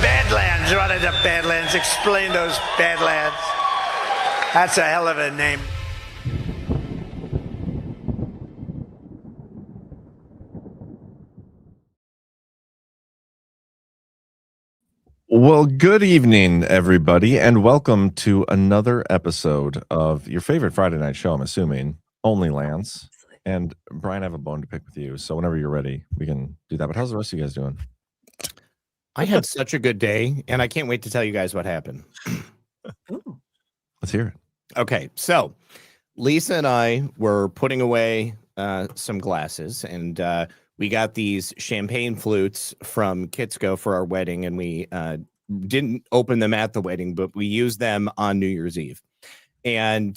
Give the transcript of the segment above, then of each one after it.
Badlands. What are the Badlands? Explain those Badlands. That's a hell of a name. Well, good evening, everybody, and welcome to another episode of your favorite Friday night show, I'm assuming, OnlyLands. And Brian, I have a bone to pick with you, so whenever you're ready, we can do that. But how's the rest of you guys doing? I had such a good day, and I can't wait to tell you guys what happened. Let's hear it. Okay, so Lisa and I were putting away some glasses, and we got these champagne flutes from Kitsko for our wedding, and we didn't open them at the wedding, but we used them on New Year's Eve. And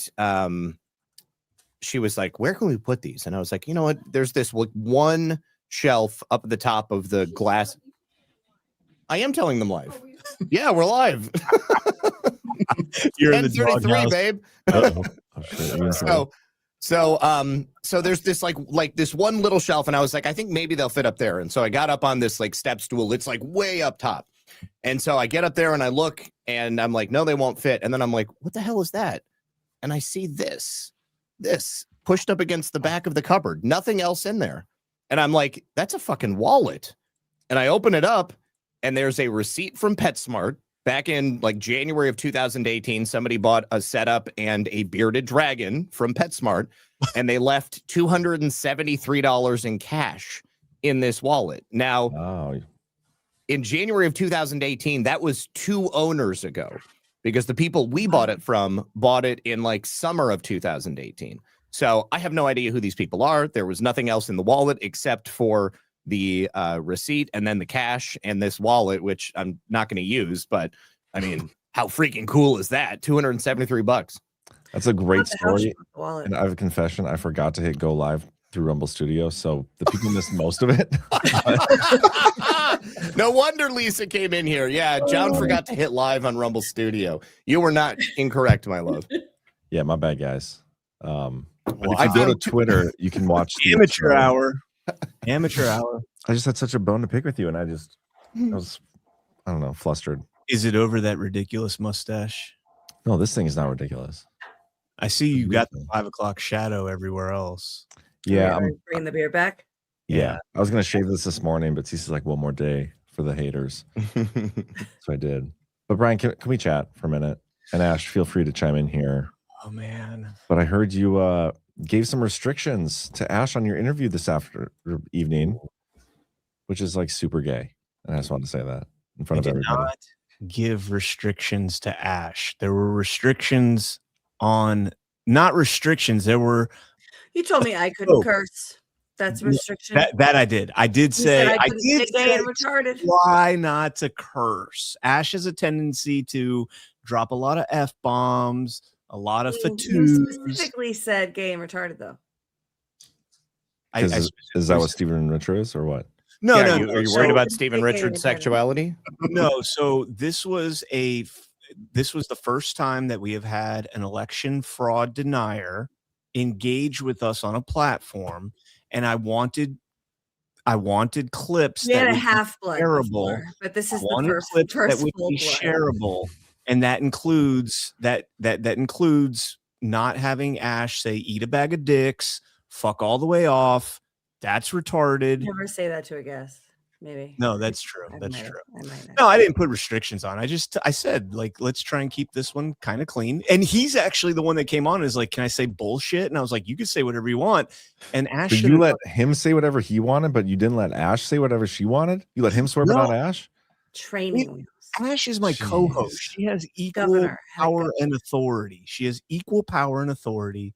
she was like, where can we put these? And I was like, you know what? There's this one shelf up at the top of the glass. I am telling them live. Yeah, we're live. You're in the 10:33, babe. Oh, shit. So there's this like this one little shelf, and I was like, I think maybe they'll fit up there. And so I got up on this like step stool. It's like way up top. And so I get up there and I look and I'm like, no, they won't fit. And then I'm like, what the hell is that? And I see this pushed up against the back of the cupboard, nothing else in there. And I'm like, that's a fucking wallet. And I open it up and there's a receipt from PetSmart. Back in like January of 2018, somebody bought a setup and a bearded dragon from PetSmart, and they left $273 in cash in this wallet. Now, in January of 2018, that was 2 owners ago, because the people we bought it from bought it in like summer of 2018. So I have no idea who these people are. There was nothing else in the wallet except for the receipt and then the cash and this wallet, which I'm not going to use, but I mean, how freaking cool is that? $273. That's a great story. And I have a confession. I forgot to hit go live through Rumble Studio, so the people missed most of it. No wonder Lisa came in here. Yeah, John forgot to hit live on Rumble Studio. You were not incorrect, my love. Yeah, my bad, guys. Well, if you go to Twitter, you can watch the Amateur hour. Amateur hour. I just had such a bone to pick with you, and I was, I don't know, flustered. Is it over that ridiculous mustache? No, this thing is not ridiculous. I see you got the 5 o'clock shadow everywhere else. Yeah, I'm bringing the beard back. Yeah, I was gonna shave this morning, but Cece's like, one more day for the haters, so I did. But Brian, can we chat for a minute? And Ash, feel free to chime in here. Oh man! But I heard you gave some restrictions to Ash on your interview this evening, which is like super gay. And I just wanted to say that in front of everybody. Not give restrictions to Ash. There were restrictions on, not restrictions. There were. You told me I couldn't curse. That's restriction. That I did. I did say I did say and retarded. Why not to curse? Ash has a tendency to drop a lot of F-bombs, a lot of fatous. You specifically said gay and retarded, though. Is that what Stephen Richard is, or what? No, yeah, no. Are you worried about Stephen Richard's sexuality? No. So this was the first time that we have had an election fraud denier engage with us on a platform, and I wanted clips that would be shareable, but this is the first that would be shareable, and that includes that includes not having Ash say "eat a bag of dicks," "fuck all the way off." That's retarded. Never say that to a guest. Maybe. No, that's true. That's true. I No, I didn't put restrictions on. I said, like, let's try and keep this one kind of clean. And he's actually the one that came on and is like, can I say bullshit? And I was like, you can say whatever you want. And Ash, did you let him say whatever he wanted, but you didn't let Ash say whatever she wanted? You let him swerve it on Ash? Training. Ash is my co-host. She has equal power and authority. She has equal power and authority.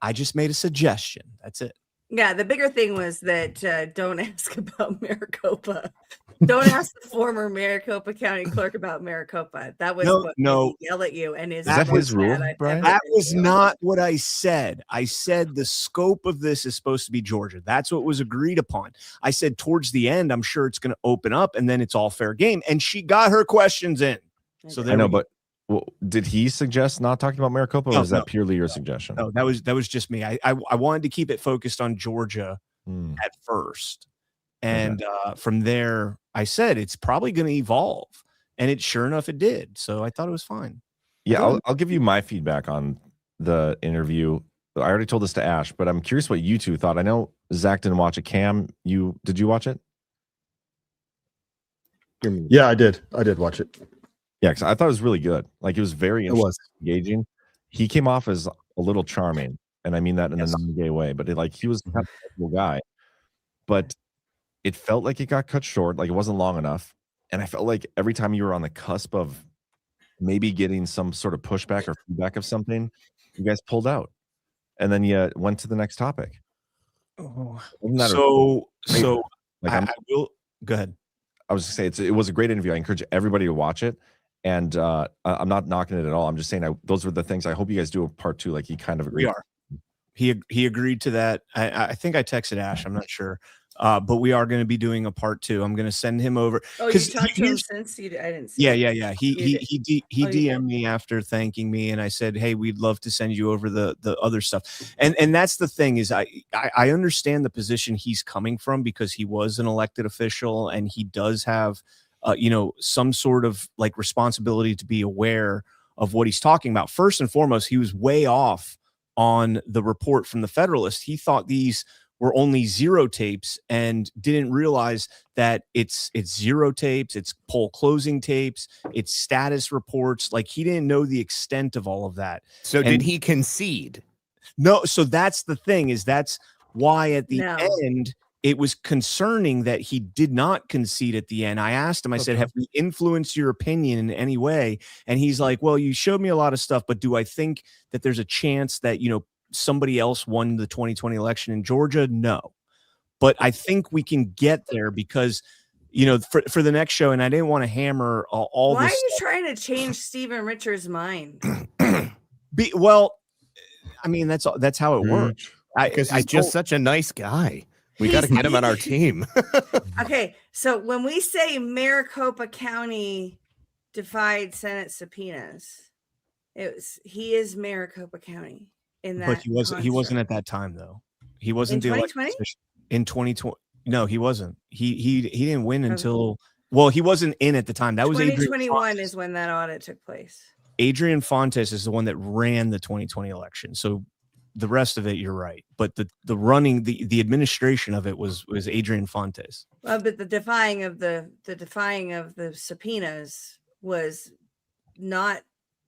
I just made a suggestion. That's it. Yeah, the bigger thing was that don't ask about Maricopa. Don't ask the former Maricopa County clerk about Maricopa. That was what he yelled at you. And is that his rule, Brian? That was not what I said. I said the scope of this is supposed to be Georgia. That's what was agreed upon. I said towards the end, I'm sure it's going to open up, and then it's all fair game. And she got her questions in. So I know, but did he suggest not talking about Maricopa, or was that purely your suggestion? No, that was just me. I wanted to keep it focused on Georgia at first. And from there, I said it's probably going to evolve. and it sure enough it did. So I thought it was fine. Yeah, I'll give you my feedback on the interview. I already told this to Ash, but I'm curious what you two thought. I know Zach didn't watch it. Cam, did you watch it? Yeah, I did watch it. Yeah, because I thought it was really good. Like, it was very engaging. He came off as a little charming, and I mean that in a non-gay way, but he was kind of a cool guy. But it felt like it got cut short, like it wasn't long enough. And I felt like every time you were on the cusp of maybe getting some sort of pushback or feedback of something, you guys pulled out. And then you went to the next topic. Oh. Like, I will go ahead. I was going to say it was a great interview. I encourage everybody to watch it. And I'm not knocking it at all. I'm just saying those were the things. I hope you guys do a part 2. Like, he kind of agreed. We are. He agreed to that. I think I texted Ash. I'm not sure. But we are going to be doing a part 2. I'm going to send him over. Oh, you talked to him since I didn't see. Yeah. He DM'd me after thanking me, and I said, "Hey, we'd love to send you over the other stuff." And that's the thing is, I understand the position he's coming from, because he was an elected official and he does have, some sort of like responsibility to be aware of what he's talking about. First and foremost, he was way off on the report from the Federalist. He thought these were only 0 tapes and didn't realize that it's 0 tapes, it's poll closing tapes, it's status reports. Like, he didn't know the extent of all of that. So did he concede? No. So that's the thing, is that's why at the end it was concerning that he did not concede at the end. I asked him, I said, have we influenced your opinion in any way? And he's like, well, you showed me a lot of stuff, but do I think that there's a chance that, somebody else won the 2020 election in Georgia? No. But I think we can get there, because, for the next show, and I didn't want to hammer all Why this. are you trying to change Stephen Richard's mind? Well, I mean, that's how it works. Because he's just such a nice guy. We got to get him on our team. Okay, so when we say Maricopa County defied Senate subpoenas, he is Maricopa County in that. But he wasn't at that time, though. He wasn't in 2020. In 2020, no, he wasn't. He didn't win until. Well, he wasn't in at the time. That was 2021 is when that audit took place. Adrian Fontes is the one that ran the 2020 election. So the rest of it, you're right. But the running, the administration of it was Adrian Fontes. Well, but the defying of the subpoenas was not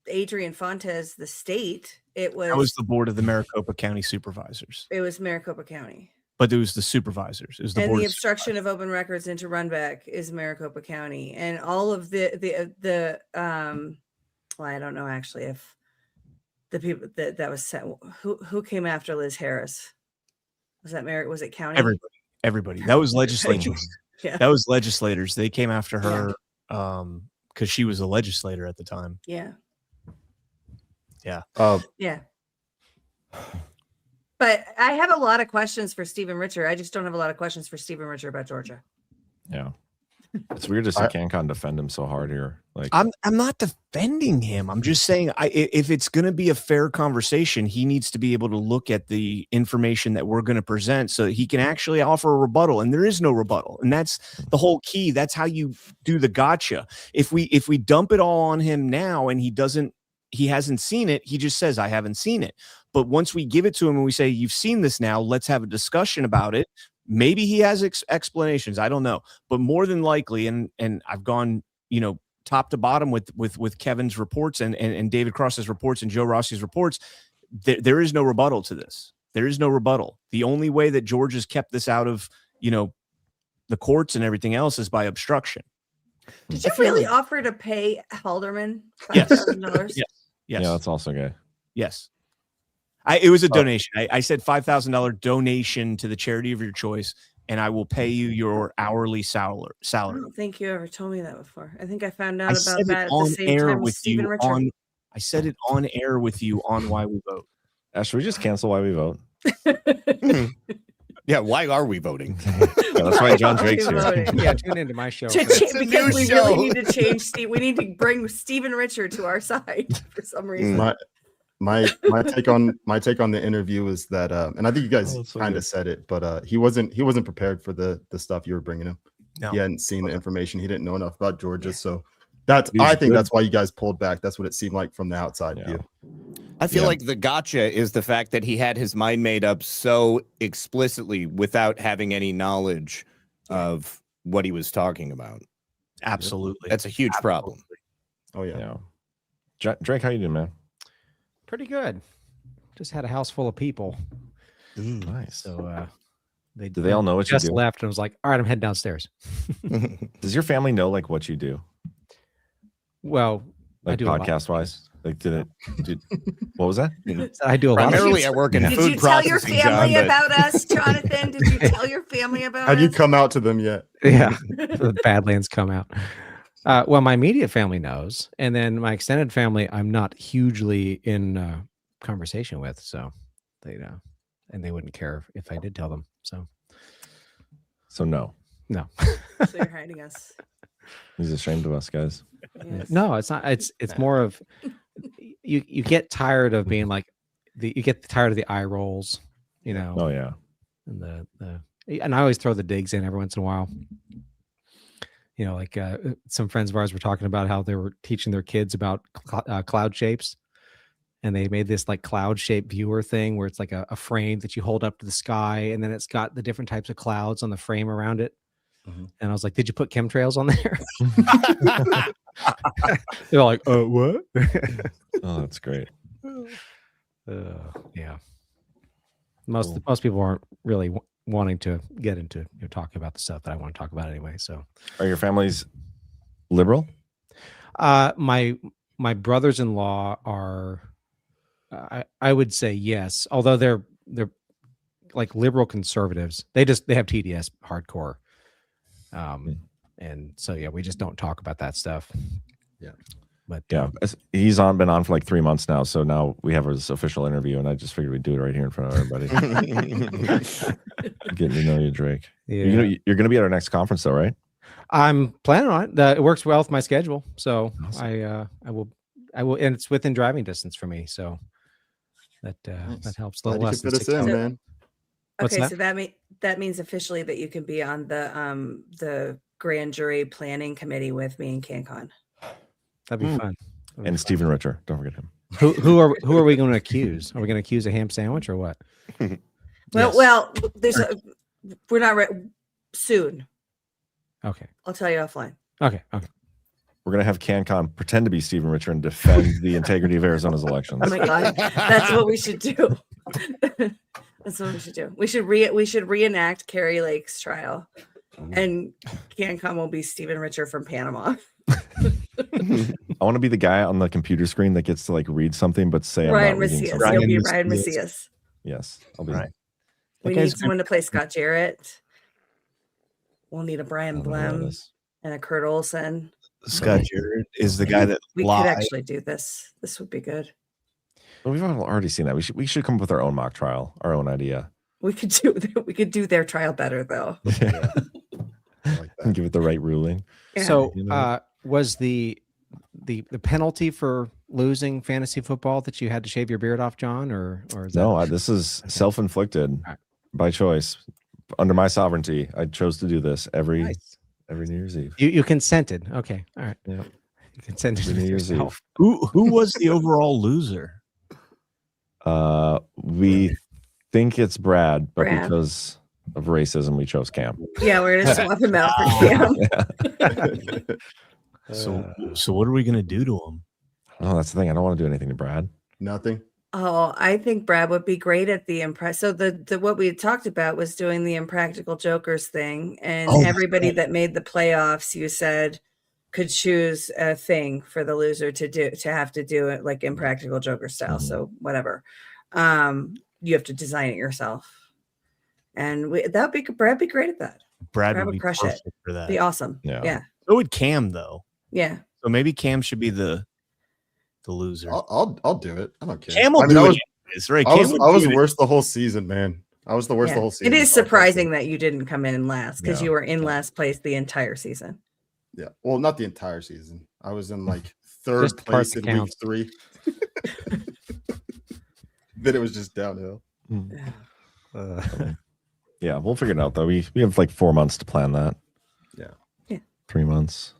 Adrian Fontes, the state. That was the board of the Maricopa County Supervisors. It was Maricopa County. But it was the supervisors. It was the and board the obstruction of open records into Runback is Maricopa County, and all of the well, I don't know actually if the people that was set, who came after Liz Harris. Was that was it county? Everybody. That was legislators. Yeah. That was legislators. They came after her because she was a legislator at the time. Yeah. Yeah. Yeah. But I have a lot of questions for Stephen Richard. I just don't have a lot of questions for Stephen Richard about Georgia. Yeah. It's weird to see CanCon defend him so hard here. Like, I'm not defending him. I'm just saying, if it's going to be a fair conversation, he needs to be able to look at the information that we're going to present so that he can actually offer a rebuttal. And there is no rebuttal, and that's the whole key. That's how you do the gotcha. If we dump it all on him now and he hasn't seen it, he just says, I haven't seen it. But once we give it to him and we say, you've seen this now, let's have a discussion about it. Maybe he has explanations. I don't know. But more than likely, and I've gone, top to bottom with Kevin's reports and David Cross's reports and Joe Rossi's reports, there is no rebuttal to this. There is no rebuttal. The only way that George has kept this out of, the courts and everything else is by obstruction. Did you really offer to pay Halderman $5,000? Yes. Yeah, that's also good. Yes. It was a donation. I said $5,000 donation to the charity of your choice, and I will pay you your hourly salary. I don't think you ever told me that before. I think I found out about that at the same time with Stephen Richard. I said it on air with you on Why We Vote. Should we just cancel Why We Vote? Yeah, why are we voting? That's why John Drake's here. Yeah, tune into my show. Because we really need to change Steve. We need to bring Stephen Richard to our side for some reason. My take on the interview is that, and I think you guys kind of said it, but he wasn't prepared for the stuff you were bringing him. No. He hadn't seen the information. He didn't know enough about Georgia, so I think that's why you guys pulled back. That's what it seemed like from the outside view. I feel like the gotcha is the fact that he had his mind made up so explicitly without having any knowledge of what he was talking about. Absolutely. That's a huge problem. Oh, yeah. Drake, how you doing, man? Pretty good. Just had a house full of people. Nice. So do they all know what you just do? left and was like, all right, I'm heading downstairs. Does your family know like what you do? Well, like I do podcast wise. Like, what was that? I do a lot. Primarily, I work in Did food you tell your processing, family John, about us, Jonathan? Did you tell your family about Have you us? come out to them yet? Yeah, the Badlands come out. Well, my immediate family knows, and then my extended family, I'm not hugely in conversation with, so they know, and they wouldn't care if I did tell them. So no. So you're hiding us. He's ashamed of us, guys. Yes. No, it's not. It's more of you get tired of being like you get tired of the eye rolls, you know. Oh yeah. And and I always throw the digs in every once in a while. You know, like some friends of ours were talking about how they were teaching their kids about cloud shapes, and they made this like cloud shape viewer thing where it's like a frame that you hold up to the sky, and then it's got the different types of clouds on the frame around it. And I was like, "Did you put chemtrails on there?" They're like, what?" Oh, that's great. Yeah. Most people aren't really wanting to get into talking about the stuff that I want to talk about anyway. So, are your families liberal? My brothers-in-law are, I would say yes, although they're like liberal conservatives. They have TDS hardcore. And so yeah, we just don't talk about that stuff. Yeah. But yeah, he's been on for like 3 months now, so now we have his official interview, and I just figured we'd do it right here in front of everybody. Getting to know you, Drake. Yeah. You're gonna be at our next conference, though, right? I'm planning on it. It works well with my schedule, so awesome. I will, and it's within driving distance for me, so that helps. A little less than 6 hours. Man. Okay, so that means officially that you can be on the grand jury planning committee with me in CanCon. That'd be fun. And Stephen Richer, don't forget him. Who are we going to accuse? Are we going to accuse a ham sandwich or what? Well, we're not soon. Okay, I'll tell you offline. Okay. We're gonna have CanCon pretend to be Stephen Richer and defend the integrity of Arizona's elections. Oh my god, that's what we should do. That's what we should do. We should reenact Carrie Lake's trial, and CanCon will be Stephen Richer from Panama. I want to be the guy on the computer screen that gets to like read something but say Ryan I'm not reading Macias. something. You'll be Ryan Macias. Yes, I'll be Right. We need someone to play Scott Jarrett. We'll need a Brian Blem and a Kurt Olson. Scott Jarrett is the guy that we could actually do this. This would be good. Well, we've already seen that. We should come up with our own mock trial, our own idea. We could do their trial better though. Yeah. And give it the right ruling. Yeah. So was the penalty for losing fantasy football that you had to shave your beard off, John, or is that... No, this is self-inflicted by choice. Under my sovereignty, I chose to do this every New Year's Eve. You consented. Okay. All right. Yeah. You consented to New Year's Eve. Who was the overall loser? We think it's Brad, but because of racism, we chose Cam. Yeah, we're gonna swap him out for Cam. So what are we gonna do to him? Oh, that's the thing. I don't want to do anything to Brad. Nothing. Oh, I think Brad would be great at the impress. So the what we had talked about was doing the Impractical Jokers thing, and everybody that made the playoffs, you said, could choose a thing for the loser to have to do it like Impractical Joker style. So whatever, you have to design it yourself, and Brad be great at that. Brad would be crush it for that. Be awesome. Yeah. So would Cam though. Yeah. So maybe Cam should be the loser. I'll do it. I don't care. Cam will do it. Right. I was worse the whole season, man. I was the worst the whole season. It is surprising that you didn't come in last because you were in last place the entire season. Yeah. Well, not the entire season. I was in like third place in week 3. Then it was just downhill. Yeah, we'll figure it out though. We have like 4 months to plan that. Yeah. 3 months.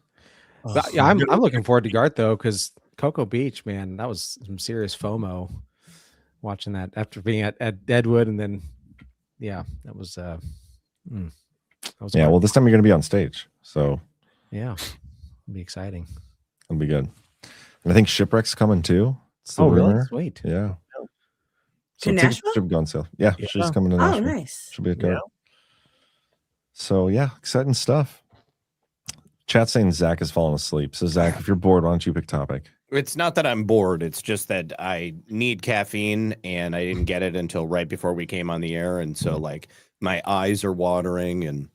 But, yeah, I'm looking forward to Gart though, because Cocoa Beach, man, that was some serious FOMO watching that after being at Deadwood, and then that was well, this time you're going to be on stage, so it'll be exciting. It'll be good. And I think Shipwreck's coming too. Really? Sweet. Yeah. To tickets Nashville? should be on sale. Yeah, she's coming to Nashville. Oh, nice. Should be a go. So exciting stuff. Chat saying Zach is falling asleep. So Zach, if you're bored, why don't you pick topic? It's not that I'm bored. It's just that I need caffeine and I didn't get it until right before we came on the air. And so like my eyes are watering, and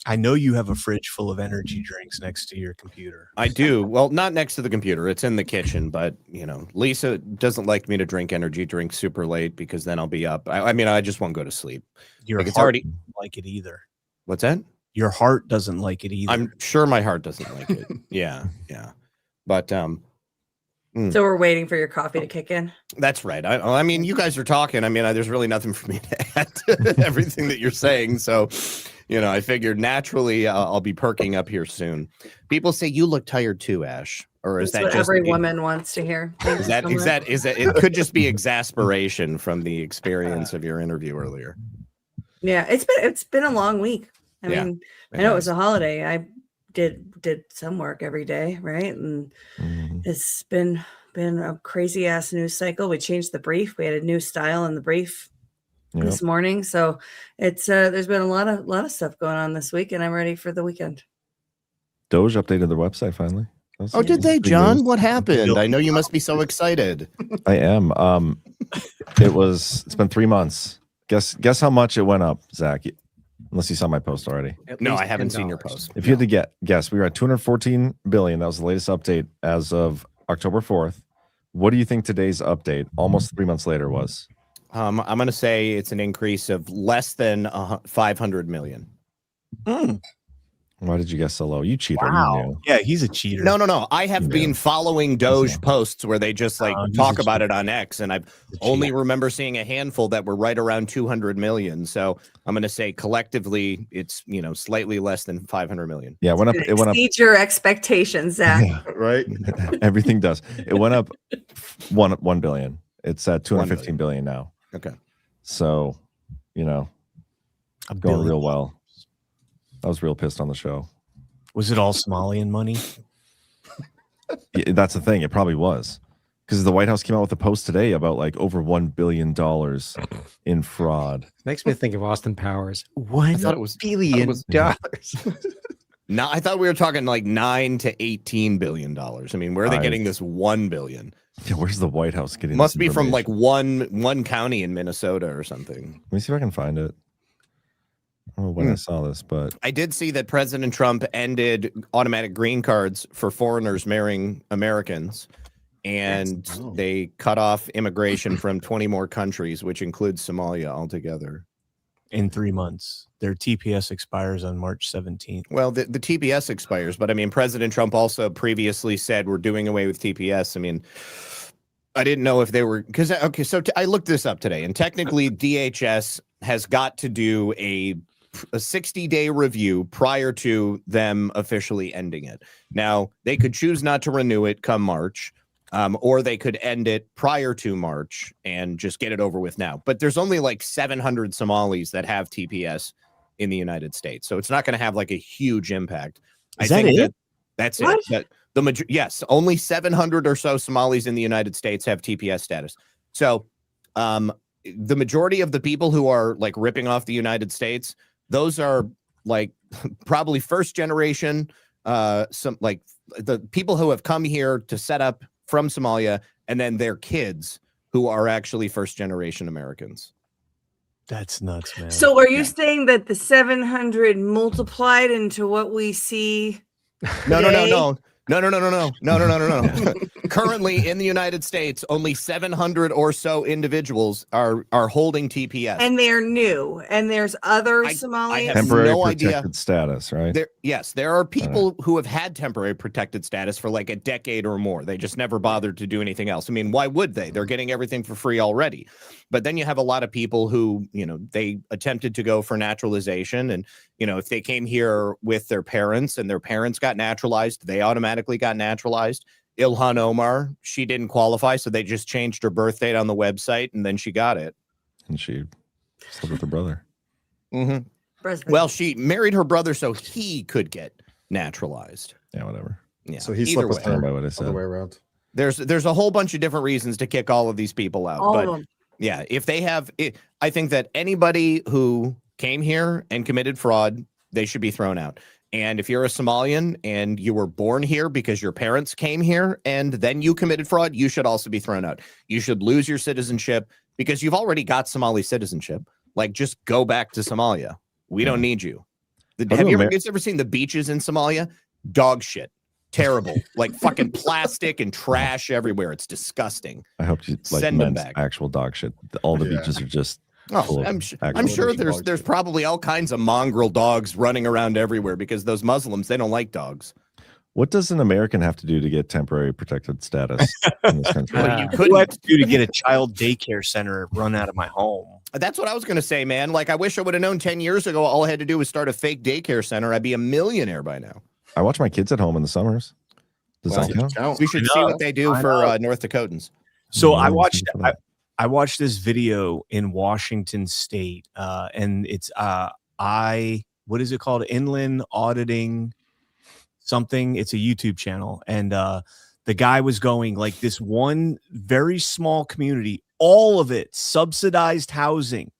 I know you have a fridge full of energy drinks next to your computer. I do. Well, not next to the computer. It's in the kitchen, but Lisa doesn't like me to drink energy drinks super late because then I'll be up. I mean, I just won't go to sleep. Your Like, heart it's already doesn't like it either. What's that? Your heart doesn't like it either. I'm sure my heart doesn't like it. Yeah. But So we're waiting for your coffee to kick in. that's right. I mean, you guys are talking. I mean, there's really nothing for me to add to everything that you're saying. So, I figured naturally I'll be perking up here soon. People say you look tired too, Ash. Or is That's that what just every woman wants to hear? Thank Is you that so much. is that it could just be exasperation from the experience of your interview earlier. Yeah, it's been a long week. I Yeah, mean, I know it was a holiday. I did some work every day, right? And it's been a crazy ass news cycle. We changed the brief. We had a new style in the brief this morning. So it's there's been a lot of stuff going on this week, and I'm ready for the weekend. Doge updated their website finally. Did they, big John? news. What happened? I know you must be so excited. I am. It's been 3 months. Guess how much it went up, Zach? Unless you saw my post already. No, I haven't seen your post. If you had to guess, we were at 214 billion. That was the latest update as of October 4th. What do you think today's update, almost 3 months later, was? I'm going to say it's an increase of less than 500 million. Why did you guess so low? You cheater. Wow. You knew. Yeah, he's a cheater. No. I have been following Doge posts where they just he's talk a about cheater. it on X, and I've only remember seeing a handful that were right around 200 million. So I'm going to say collectively it's slightly less than 500 million. Yeah, it went up. It went up. Exceed your expectations, Zach. Right? Everything does. It went up 1 billion. It's at 215 billion now. Okay. So, A going billion. real well. I was real pissed on the show. Was it all Somalian money? Yeah, that's the thing. It probably was, because the White House came out with a post today about like over $1 billion in fraud. Makes me think of Austin Powers. I thought it was $1 billion. No, I thought we were talking like $9 to $18 billion. I mean, where are they getting this 1 billion? Yeah, where's the White House getting? Must this be from like information? one county in Minnesota or something. Let me see if I can find it. I don't know when I saw this, but I did see that President Trump ended automatic green cards for foreigners marrying Americans, and they cut off immigration from 20 more countries, which includes Somalia altogether. In 3 months. Their TPS expires on March 17th. Well, the TPS expires, but I mean, President Trump also previously said we're doing away with TPS. I mean, I didn't know if they were I looked this up today, and technically DHS has got to do a 60-day review prior to them officially ending it. Now, they could choose not to renew it come March, or they could end it prior to March and just get it over with now. But there's only like 700 Somalis that have TPS in the United States, so it's not going to have like a huge impact. Is that it? That's What? it. Yes, only 700 or so Somalis in the United States have TPS status. So, the majority of the people who are like ripping off the United States, those are like probably first generation, some like the people who have come here to set up from Somalia, and then their kids who are actually first generation Americans. That's nuts, man. So are you saying that the 700 multiplied into what we see? No. today? No. Currently in the United States, only 700 or so individuals are holding TPS. And they're new. And there's other I Somalis. have temporary no protected idea. status, right? There are people who have had temporary protected status for like a decade or more. They just never bothered to do anything else. I mean, why would they? They're getting everything for free already. But then you have a lot of people who, they attempted to go for naturalization. And, if they came here with their parents and their parents got naturalized, they automatically automatically got naturalized. Ilhan Omar, she didn't qualify, so they just changed her birth date on the website, and then she got it. And she slept with her brother. Mm-hmm. Well, she married her brother so he could get naturalized. Yeah, whatever. Yeah. So he slept with her by what I all said. the way around. There's a whole bunch of different reasons to kick all of these people out. All but of them. yeah, if they have, I think that anybody who came here and committed fraud, they should be thrown out. And if you're a Somalian and you were born here because your parents came here and then you committed fraud, you should also be thrown out. You should lose your citizenship because you've already got Somali citizenship. Like, just go back to Somalia. We don't need you. Have you ever seen the beaches in Somalia? Dog shit. Terrible. Like fucking plastic and trash everywhere. It's disgusting. I hope you like Send them meant back. actual dog shit. All the beaches are just. Oh, I'm sure there's probably all kinds of mongrel dogs running around everywhere because those Muslims, they don't like dogs. What does an American have to do to get temporary protected status in this country? Well, you What do I couldn't. have to do to get a child daycare center run out of my home? That's what I was going to say, man. Like, I wish I would have known 10 years ago. All I had to do was start a fake daycare center. I'd be a millionaire by now. I watch my kids at home in the summers. Does that count? We should see what they do for North Dakotans. So I watched this video in Washington State, and it's what is it called? Inland Auditing something. It's a YouTube channel, and the guy was going like this one very small community, all of it subsidized housing.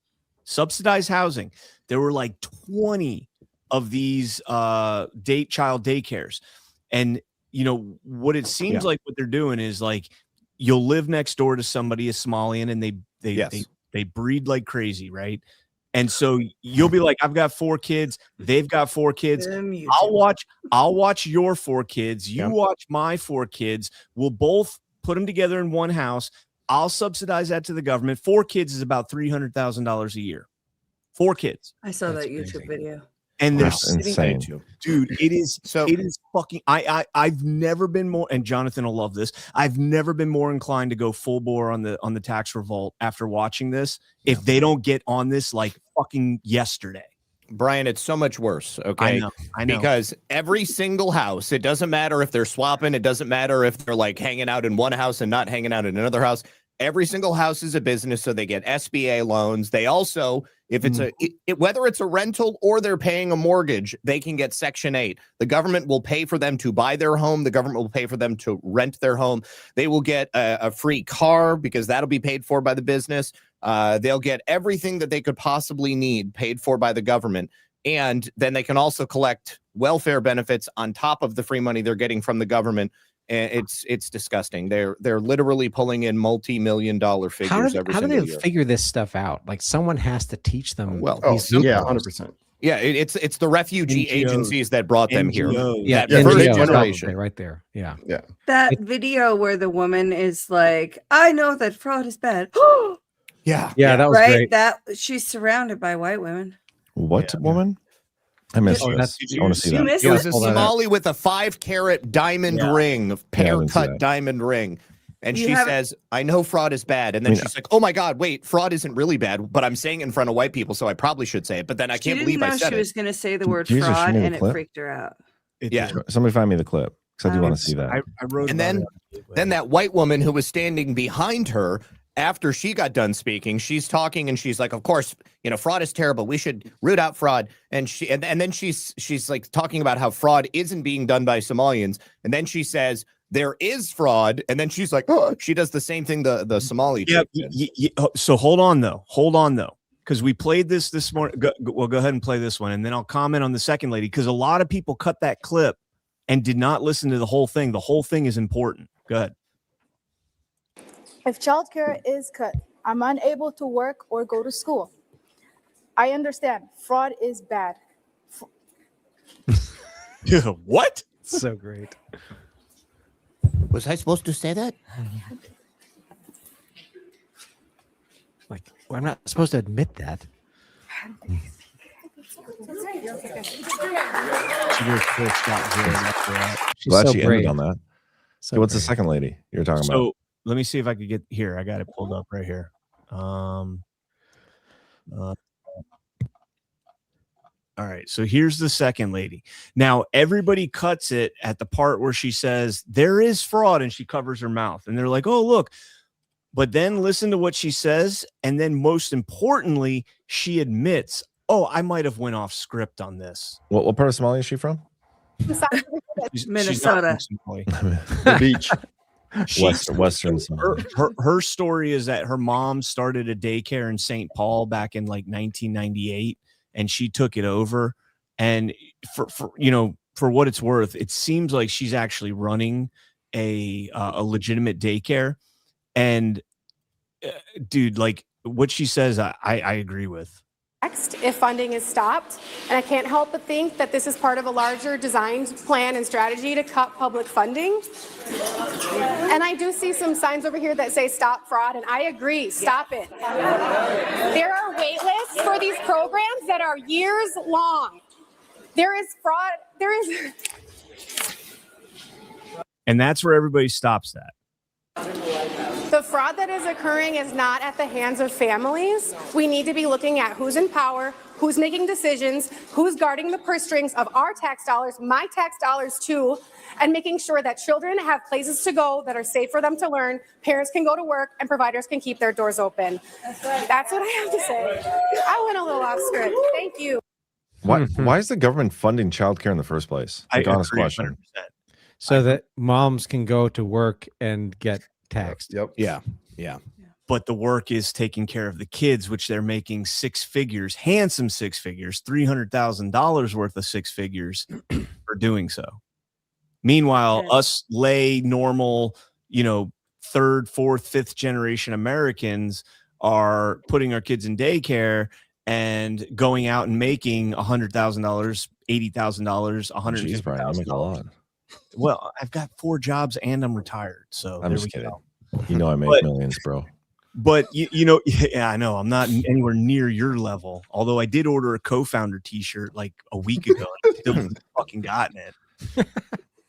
There were like 20 of these child daycares, and you know what it seems like what they're doing is like you'll live next door to somebody, a Somalian, and they breed like crazy, right? And so you'll be like, I've got 4 kids, they've got 4 kids. I'll watch your 4 kids, you watch my 4 kids. We'll both put them together in one house. I'll subsidize that to the government. 4 kids is about $300,000 a year. 4 kids. I saw that YouTube video. And they're insane, dude. It is fucking. I've never been more. And Jonathan will love this. I've never been more inclined to go full bore on the tax revolt after watching this. If they don't get on this like fucking yesterday, Brian, it's so much worse. Okay, I know. Because every single house, it doesn't matter if they're swapping. It doesn't matter if they're like hanging out in one house and not hanging out in another house. Every single house is a business, so they get SBA loans. They also, if it's whether it's a rental or they're paying a mortgage, they can get Section 8. The government will pay for them to buy their home. The government will pay for them to rent their home. They will get a free car because that'll be paid for by the business. They'll get everything that they could possibly need paid for by the government. And then they can also collect welfare benefits on top of the free money they're getting from the government. And it's disgusting. They're literally pulling in multi-million-dollar figures every single year. How do they figure this stuff out? Like someone has to teach them. Well, yeah, 100%. Yeah, it's the refugee agencies that brought them here. Yeah, that first generation right there. Yeah. That video where the woman is like, "I know that fraud is bad." Yeah, that was right. great. That she's surrounded by white women. What woman? I missed this. I want to see that. It was a Somali with a 5-carat diamond ring, pear-cut diamond ring. And she says, I know fraud is bad. And then she's like, oh my God, wait, fraud isn't really bad, but I'm saying it in front of white people, so I probably should say it. But then I can't believe I said she it. was going to say the word fraud, and it freaked her out. Somebody find me the clip because I do want to see that. I wrote and then that white woman who was standing behind her, after she got done speaking, she's talking and she's like, of course, fraud is terrible. We should root out fraud. And then she's like talking about how fraud isn't being done by Somalians. And then she says, there is fraud. And then she's like, oh, she does the same thing the Somali chick did. So hold on though. Because we played this morning. Go ahead and play this one. And then I'll comment on the second lady. Because a lot of people cut that clip and did not listen to the whole thing. The whole thing is important. Go ahead. If childcare is cut, I'm unable to work or go to school. I understand fraud is bad. What? So great. Was I supposed to say that? Like, well, I'm not supposed to admit that. Glad she ended on that. So what's the second lady you're talking about? Let me see if I could get here. I got it pulled up right here. All right. So here's the second lady. Now, everybody cuts it at the part where she says there is fraud and she covers her mouth. And they're like, oh, look. But then listen to what she says. And then most importantly, she admits, oh, I might have went off script on this. What part of Somalia is she from? Minnesota. The beach. Western Her story is that her mom started a daycare in St. Paul back in like 1998, and she took it over. And for what it's worth, it seems like she's actually running a legitimate daycare. And dude, like what she says, I agree with. If funding is stopped, and I can't help but think that this is part of a larger design plan and strategy to cut public funding. And I do see some signs over here that say stop fraud, and I agree, stop it. There are wait lists for these programs that are years long. There is fraud, And that's where everybody stops that. the fraud that is occurring is not at the hands of families. We need to be looking at who's in power, who's making decisions, who's guarding the purse strings of our tax dollars, my tax dollars too, and making sure that children have places to go that are safe for them to learn, parents can go to work, and providers can keep their doors open. That's what I have to say. I went a little off script. Thank you. Why is the government funding childcare in the first place? Like, honest agree, question. 100%. So that moms can go to work and get taxed. Yep. Yeah. But the work is taking care of the kids, which they're making six figures, handsome six figures, $300,000 worth of six figures for doing so. Meanwhile, us lay normal, third, fourth, fifth generation Americans are putting our kids in daycare and going out and making $100,000, $80,000, Jeez, Brian, I make a lot. $150,000. Well, I've got 4 jobs and I'm retired. So I'm there just we kidding. go. I make millions, bro. But yeah, I know I'm not anywhere near your level. Although I did order a co-founder T-shirt like a week ago, and I still haven't fucking gotten it.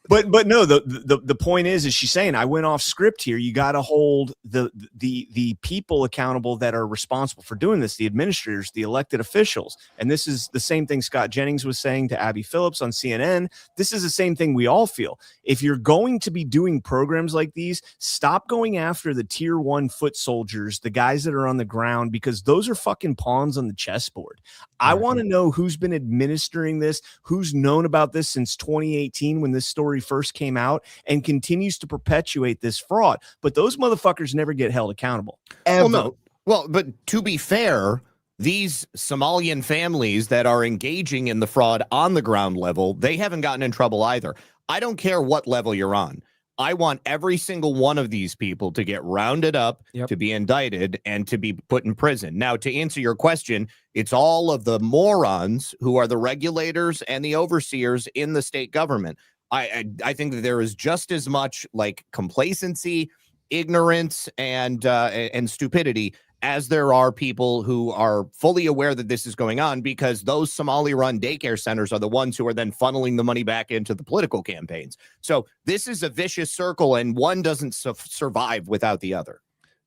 But no, the point is she's saying I went off script here. You got to hold the people accountable that are responsible for doing this, the administrators, the elected officials. And this is the same thing Scott Jennings was saying to Abby Phillips on CNN. This is the same thing we all feel. If you're going to be doing programs like these, stop going after the tier 1 foot soldiers, the guys that are on the ground, because those are fucking pawns on the chessboard. I want to know who's been administering this, who's known about this since 2018 when this story first came out, and continues to perpetuate this fraud. But those motherfuckers never get held accountable. Well, no. Well, but to be fair, these Somalian families that are engaging in the fraud on the ground level, they haven't gotten in trouble either. I don't care what level you're on. I want every single one of these people to get rounded up, to be indicted, and to be put in prison. Now, to answer your question, it's all of the morons who are the regulators and the overseers in the state government. I think that there is just as much like complacency, ignorance, and stupidity as there are people who are fully aware that this is going on, because those Somali-run daycare centers are the ones who are then funneling the money back into the political campaigns. So this is a vicious circle, and one doesn't survive without the other.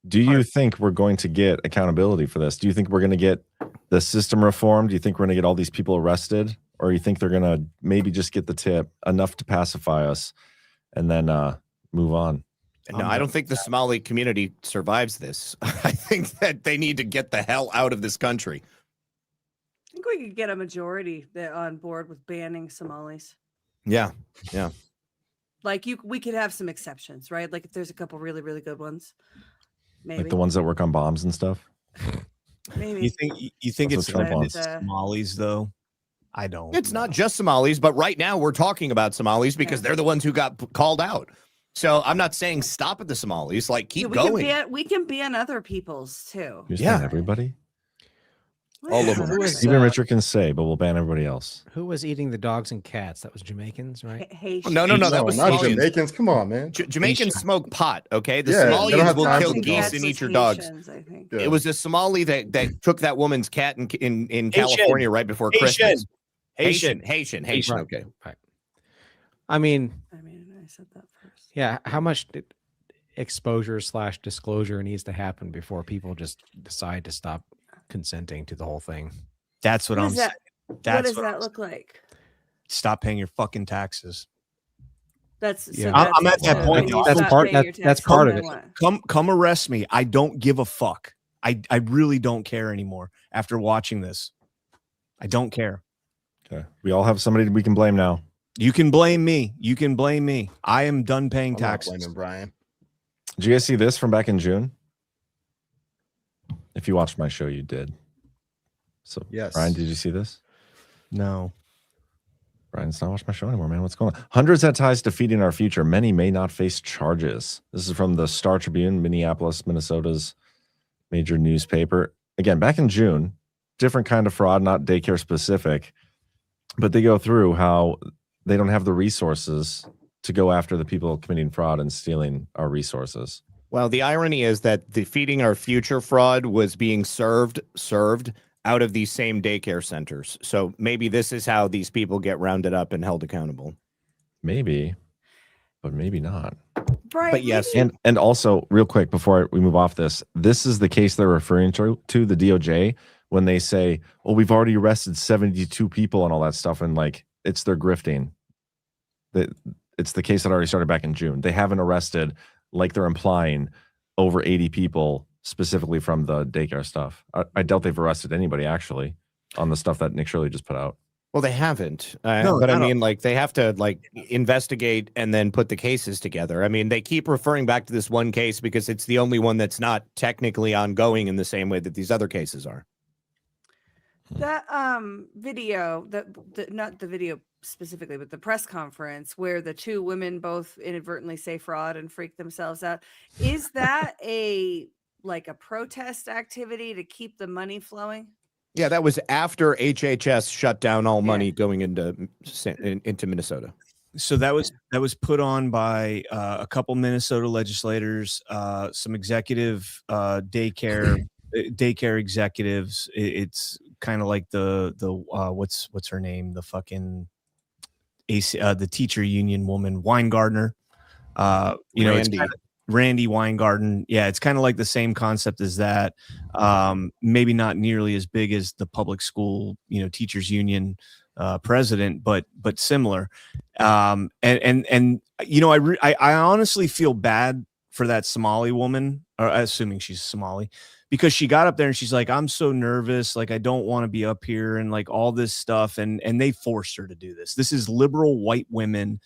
Do you think we're going to get accountability for this? Do you think we're going to get the system reformed? Do you think we're going to get all these people arrested? Or you think they're going to maybe just get the tip enough to pacify us and then move on? No, I don't think the Somali community survives this. I think that they need to get the hell out of this country. I think we could get a majority that on board with banning Somalis. Yeah. Like we could have some exceptions, right? Like if there's a couple really, really good ones, maybe. Like the ones that work on bombs and stuff? Maybe. You think That's it's what Trump wants. Somalis though? I don't. It's not just Somalis, but right now we're talking about Somalis because they're the ones who got called out. So I'm not saying stop at the Somalis, like keep going. We can ban other people's too. You're saying everybody? All of them. Even Richard can say, but we'll ban everybody else. Who was eating the dogs and cats? That was Jamaicans, right? No, that was not Somalians. Jamaicans. Come on, man. Jamaicans smoke pot, okay? The Yeah, they don't Somalians have will time kill for geese dogs. and eat your dogs. I think. Yeah. It was a Somali that took that woman's cat in California right before Christmas. Haitian. Okay. Right. I mean, I said that first. yeah. How much exposure / disclosure needs to happen before people just decide to stop consenting to the whole thing? That's what I'm saying. What That's does that look like? Stop paying your fucking taxes. That's Yeah. I'm at that point. when you That's stop part- paying that- your that's taxes, part of then it. what? Come arrest me. I don't give a fuck. I really don't care anymore after watching this. I don't care. Okay. We all have somebody we can blame now. You can blame me. You can blame me. I am done paying I'm not taxes. blaming Brian. Did you guys see this from back in June? If you watched my show, you did. So, Yes. Brian, did you see this? No. Brian's not watching my show anymore, man. What's going on? Hundreds had ties to Feeding Our Future. Many may not face charges. This is from the Star Tribune, Minneapolis, Minnesota's major newspaper. Again, back in June, different kind of fraud, not daycare specific, but they go through how they don't have the resources to go after the people committing fraud and stealing our resources. Well, the irony is that the Feeding Our Future fraud was being served out of these same daycare centers. So maybe this is how these people get rounded up and held accountable. Maybe, but maybe not. Brian, But yes, And also, real quick before we move off this is the case they're referring to the DOJ when they say, "Oh, we've already arrested 72 people and all that stuff," and like it's their grifting. It's the case that already started back in June. They haven't arrested, like they're implying, over 80 people specifically from the daycare stuff. I doubt they've arrested anybody actually on the stuff that Nick Shirley just put out. well, they haven't. No, but I I don't- mean, like they have to like investigate and then put the cases together. I mean, they keep referring back to this one case because it's the only one that's not technically ongoing in the same way that these other cases are. that video, not the video specifically, but the press conference where the two women both inadvertently say fraud and freak themselves out, is that a protest activity to keep the money flowing? Yeah, that was after HHS shut down all Yeah. money going into Minnesota. So that was put on by a couple Minnesota legislators, some executive daycare executives. It's kind of like the what's her name, the fucking the teacher union woman, Weingartner. It's Randy. Randy Weingarten. Yeah, it's kind of like the same concept as that. Maybe not nearly as big as the public school, teachers union president, but similar. I honestly feel bad for that Somali woman, or assuming she's Somali, because she got up there and she's like, "I'm so nervous, like I don't want to be up here," and like all this stuff, and they forced her to do this. This is liberal white women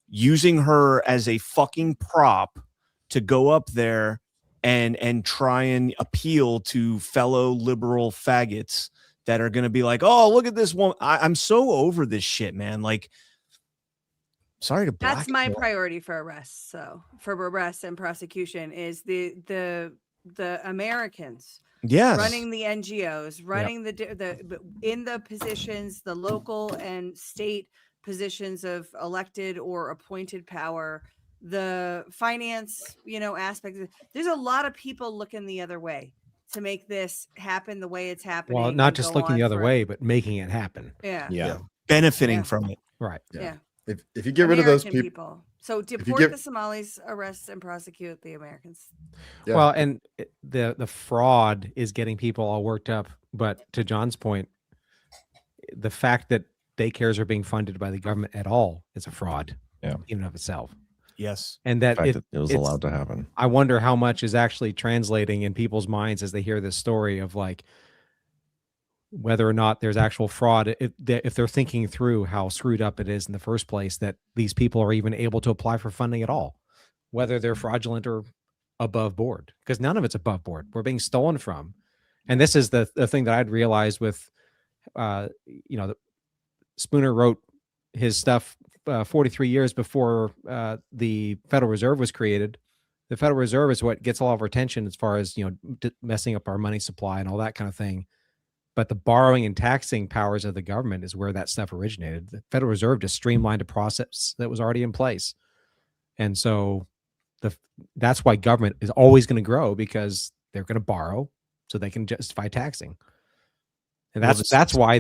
using her as a fucking prop to go up there and try and appeal to fellow liberal faggots that are going to be like, "Oh, look at this woman." I'm so over this shit, man. Like, sorry to That's my blackmail. priority for arrests. So for arrests and prosecution is the Americans Yes. running the NGOs, running the in the positions, the local and state positions of elected or appointed power, the finance, aspects. There's a lot of people looking the other way to make this happen the way it's happening. Well, not and just go looking the on other for- way, but making it happen. Yeah. Yeah. Benefiting Yeah. from it. Right. Yeah. If you get rid of those American people, So you deport get- the Somalis, arrest and prosecute the Americans. Yeah. Well, and the fraud is getting people all worked up. But to John's point, the fact that daycares are being funded by the government at all is a fraud. Yeah. In and of itself. Yes. And The that fact that it was it's- allowed to happen. I wonder how much is actually translating in people's minds as they hear this story of like whether or not there's actual fraud, if they're thinking through how screwed up it is in the first place that these people are even able to apply for funding at all, whether they're fraudulent or above board, because none of it's above board. We're being stolen from. And this is the thing that I'd realized with, Spooner wrote his stuff 43 years before the Federal Reserve was created. The Federal Reserve is what gets all of our attention as far as, messing up our money supply and all that kind of thing. But the borrowing and taxing powers of the government is where that stuff originated. The Federal Reserve just streamlined a process that was already in place. And so that's why government is always going to grow, because they're going to borrow so they can justify taxing. And that's why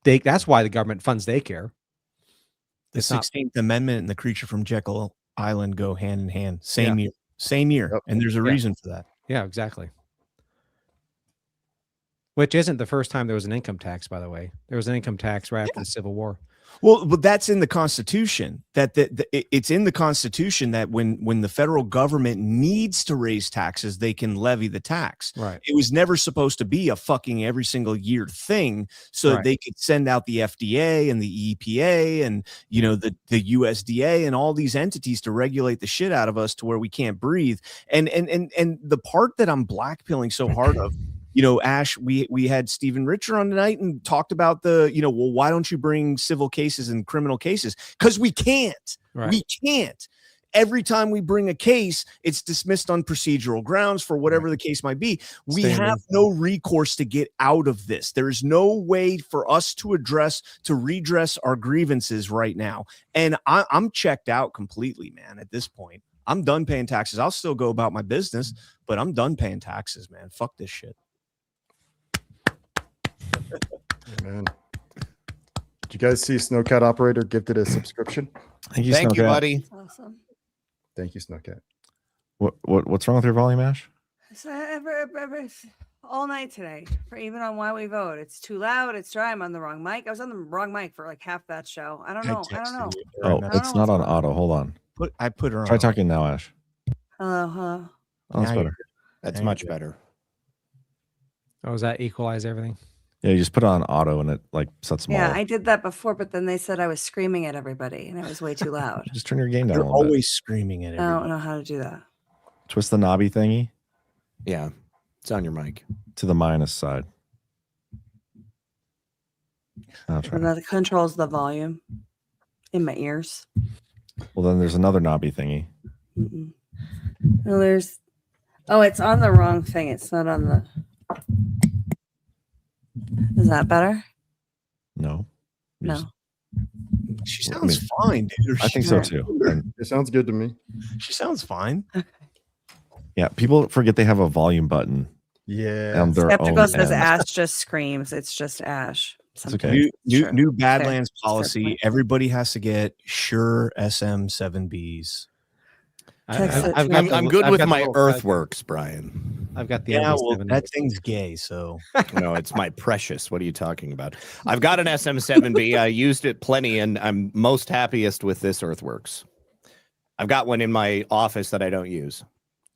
that's why the government funds daycare. The It's not- 16th Amendment and the Creature from Jekyll Island go hand in hand. Same year. Yep. And there's a Yeah. reason for that. Yeah, exactly. Which isn't the first time there was an income tax, by the way. There was an income tax right after the Civil War. Well, but that's in the Constitution. It's in the Constitution that when the federal government needs to raise taxes, they can levy the tax. Right. It was never supposed to be a fucking every single year thing, so that they could send out the FDA and the EPA and the USDA and all these entities to regulate the shit out of us to where we can't breathe. And the part that I'm blackpilling so hard of. Ash, we had Stephen Richer on tonight and talked about well, why don't you bring civil cases and criminal cases? Because we can't. Right. We can't. Every time we bring a case, it's dismissed on procedural grounds for whatever the case might be. We have no recourse to get out of this. There is no way for us to redress our grievances right now. And I'm checked out completely, man, at this point. I'm done paying taxes. I'll still go about my business, but I'm done paying taxes, man. Fuck this shit. Man. Did you guys see Snowcat Operator gifted a subscription? Thank you, buddy. Awesome. Thank you, Snowcat. What's wrong with your volume, Ash? So all night today, for even on Why We Vote, it's too loud, it's dry. I'm on the wrong mic. I was on the wrong mic for like half that show. I don't know. Oh, it's not on auto. Hold on. I put her on. Try talking now, Ash. Hello. Oh, that's better. That's much better. Oh, does that equalize everything? Yeah, you just put it on auto and it sets them all. Yeah, I did that before, but then they said I was screaming at everybody and it was way too loud. Just turn your gain down. You're a little always bit. screaming at everybody. I don't know how to do that. Twist the knobby thingy. Yeah, it's on your mic. To the minus side. I'll try. And that controls the volume in my ears. Well, then there's another knobby thingy. No, it's on the wrong thing. It's not on the. Is that better? No. No. She sounds fine, dude. I think so too. It sounds good to me. She sounds fine. Yeah, people forget they have a volume button. Yeah. On their Skeptical own says end. Ash just screams. It's just Ash. It's okay. New Badlands policy. Everybody has to get Shure SM7Bs. I'm good with my earthworks, Brian. I've got the that thing's gay, so no, it's my precious. What are you talking about? I've got an SM7B. I used it plenty, and I'm most happiest with this earthworks. I've got one in my office that I don't use.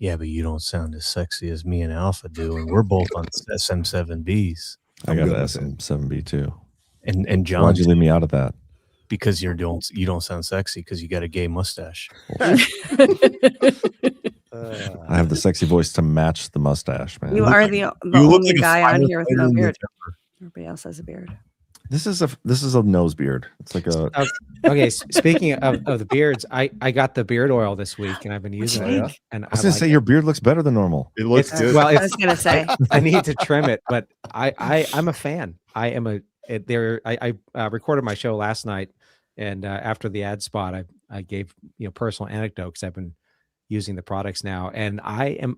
Yeah, but you don't sound as sexy as me and Alpha do, and we're both on SM7Bs. I got an SM7B too. And John, why'd you leave me out of that? Because you don't sound sexy because you got a gay mustache. I have the sexy voice to match the mustache, man. You are the only guy on here with no beard. Everybody else has a beard. This is a nose beard. It's like a. Okay, speaking of the beards, I got the beard oil this week and I've been using it. And I was gonna say your beard looks better than normal. It looks good. Well, I was gonna say I need to trim it, but I'm a fan. I recorded my show last night, and after the ad spot, I gave personal anecdotes. I've been using the products now, and the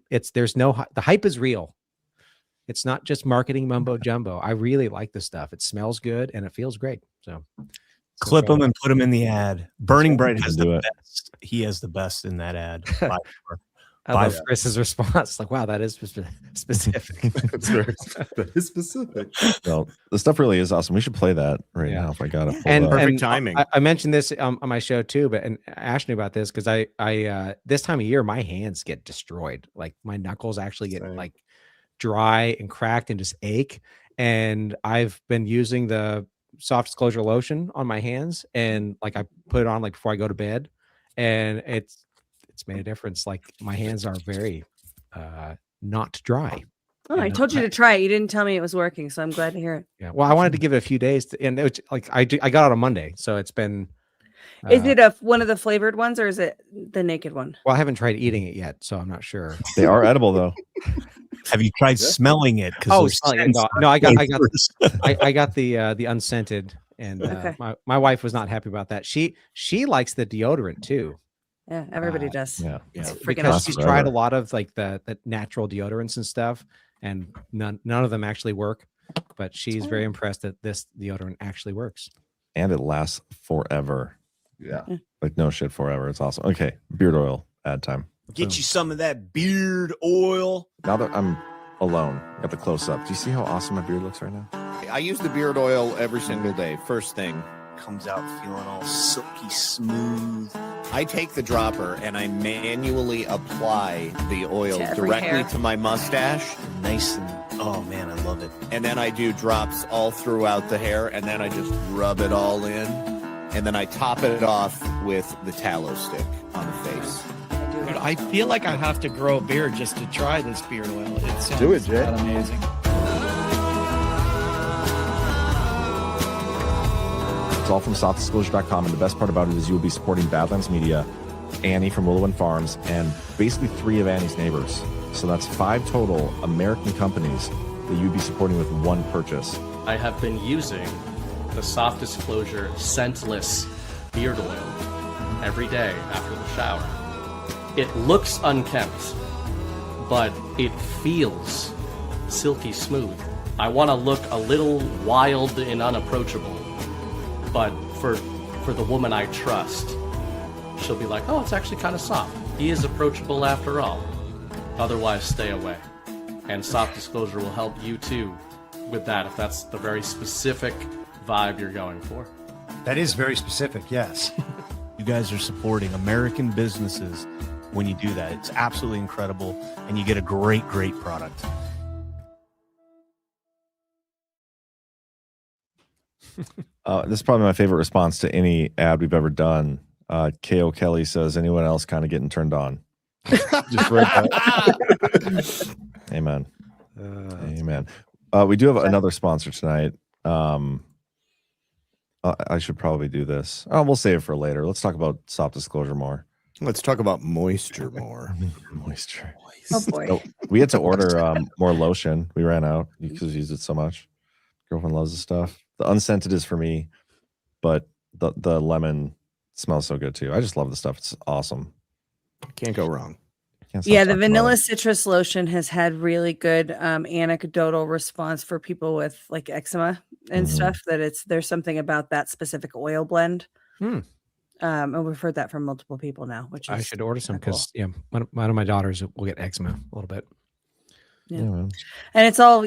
hype is real. It's not just marketing mumbo jumbo. I really like the stuff. It smells good and it feels great. So clip them and put them in the ad. Burning Bright has the best. He has the best in that ad. I love Chris's response. Like, wow, that is specific. That's very specific. Well, the stuff really is awesome. We should play that right now if I got it. And perfect timing. I mentioned this on my show too, and Ash knew about this because I this time of year my hands get destroyed. Like my knuckles actually get like dry and cracked and just ache. And I've been using the soft disclosure lotion on my hands, and like I put it on like before I go to bed, and it's made a difference. Like my hands are very not dry. Oh, I told you to try it. You didn't tell me it was working, so I'm glad to hear it. Yeah. Well, I wanted to give it a few days, and it was, like I got it on Monday, so it's been. Is it one of the flavored ones, or is it the naked one? Well, I haven't tried eating it yet, so I'm not sure. They are edible though. Have you tried smelling it? Oh, no, I got the unscented, and Okay. my wife was not happy about that. She likes the deodorant too. Yeah, everybody does. Yeah. It's freaking Because awesome. she's tried a lot of like the natural deodorants and stuff, and none of them actually work. But she's very impressed that this deodorant actually works. And it lasts forever. Yeah. Like no shit forever. It's awesome. Okay. Beard oil ad time. Get you some of that beard oil. Now that I'm alone. Got the close up. Do you see how awesome my beard looks right now? I use the beard oil every single day. First thing. Comes out feeling all silky smooth. I take the dropper and I manually apply the oil To every directly hair. to my mustache. Nice and oh man, I love it. And then I do drops all throughout the hair, and then I just rub it all in, and then I top it off with the tallow stick on the face. Dude, I feel like I have to grow a beard just to try this beard oil. It sounds Do it, Jay. amazing. It's all from softdisclosure.com, and the best part about it is you will be supporting Badlands Media, Annie from Willow and Farms, and basically 3 of Annie's neighbors. So that's 5 total American companies that you'd be supporting with one purchase. I have been using the Soft Disclosure scentless beard oil every day after the shower. It looks unkempt, but it feels silky smooth. I want to look a little wild and unapproachable, but for the woman I trust, she'll be like, oh, it's actually kind of soft. He is approachable after all. Otherwise, stay away. And Soft Disclosure will help you too with that if that's the very specific vibe you're going for. That is very specific, yes. You guys are supporting American businesses when you do that. It's absolutely incredible, and you get a great product. This is probably my favorite response to any ad we've ever done. K.O. Kelly says, anyone else kind of getting turned on? Just read that. Amen. Amen. We do have another sponsor tonight. I should probably do this. Oh, we'll save it for later. Let's talk about Soft Disclosure more. Let's talk about moisture more. Moisture. Oh boy. So we had to order more lotion. We ran out because we used it so much. Girlfriend loves the stuff. The unscented is for me, but the lemon smells so good too. I just love the stuff. It's awesome. Can't go wrong. Can't stop Yeah, the talking about vanilla it. citrus lotion has had really good anecdotal response for people with like eczema and stuff. That there's something about that specific oil blend. And we've heard that from multiple people now, which is I should order some kinda because one of my daughters will get eczema a little bit. Yeah. Yeah, man. And it's all,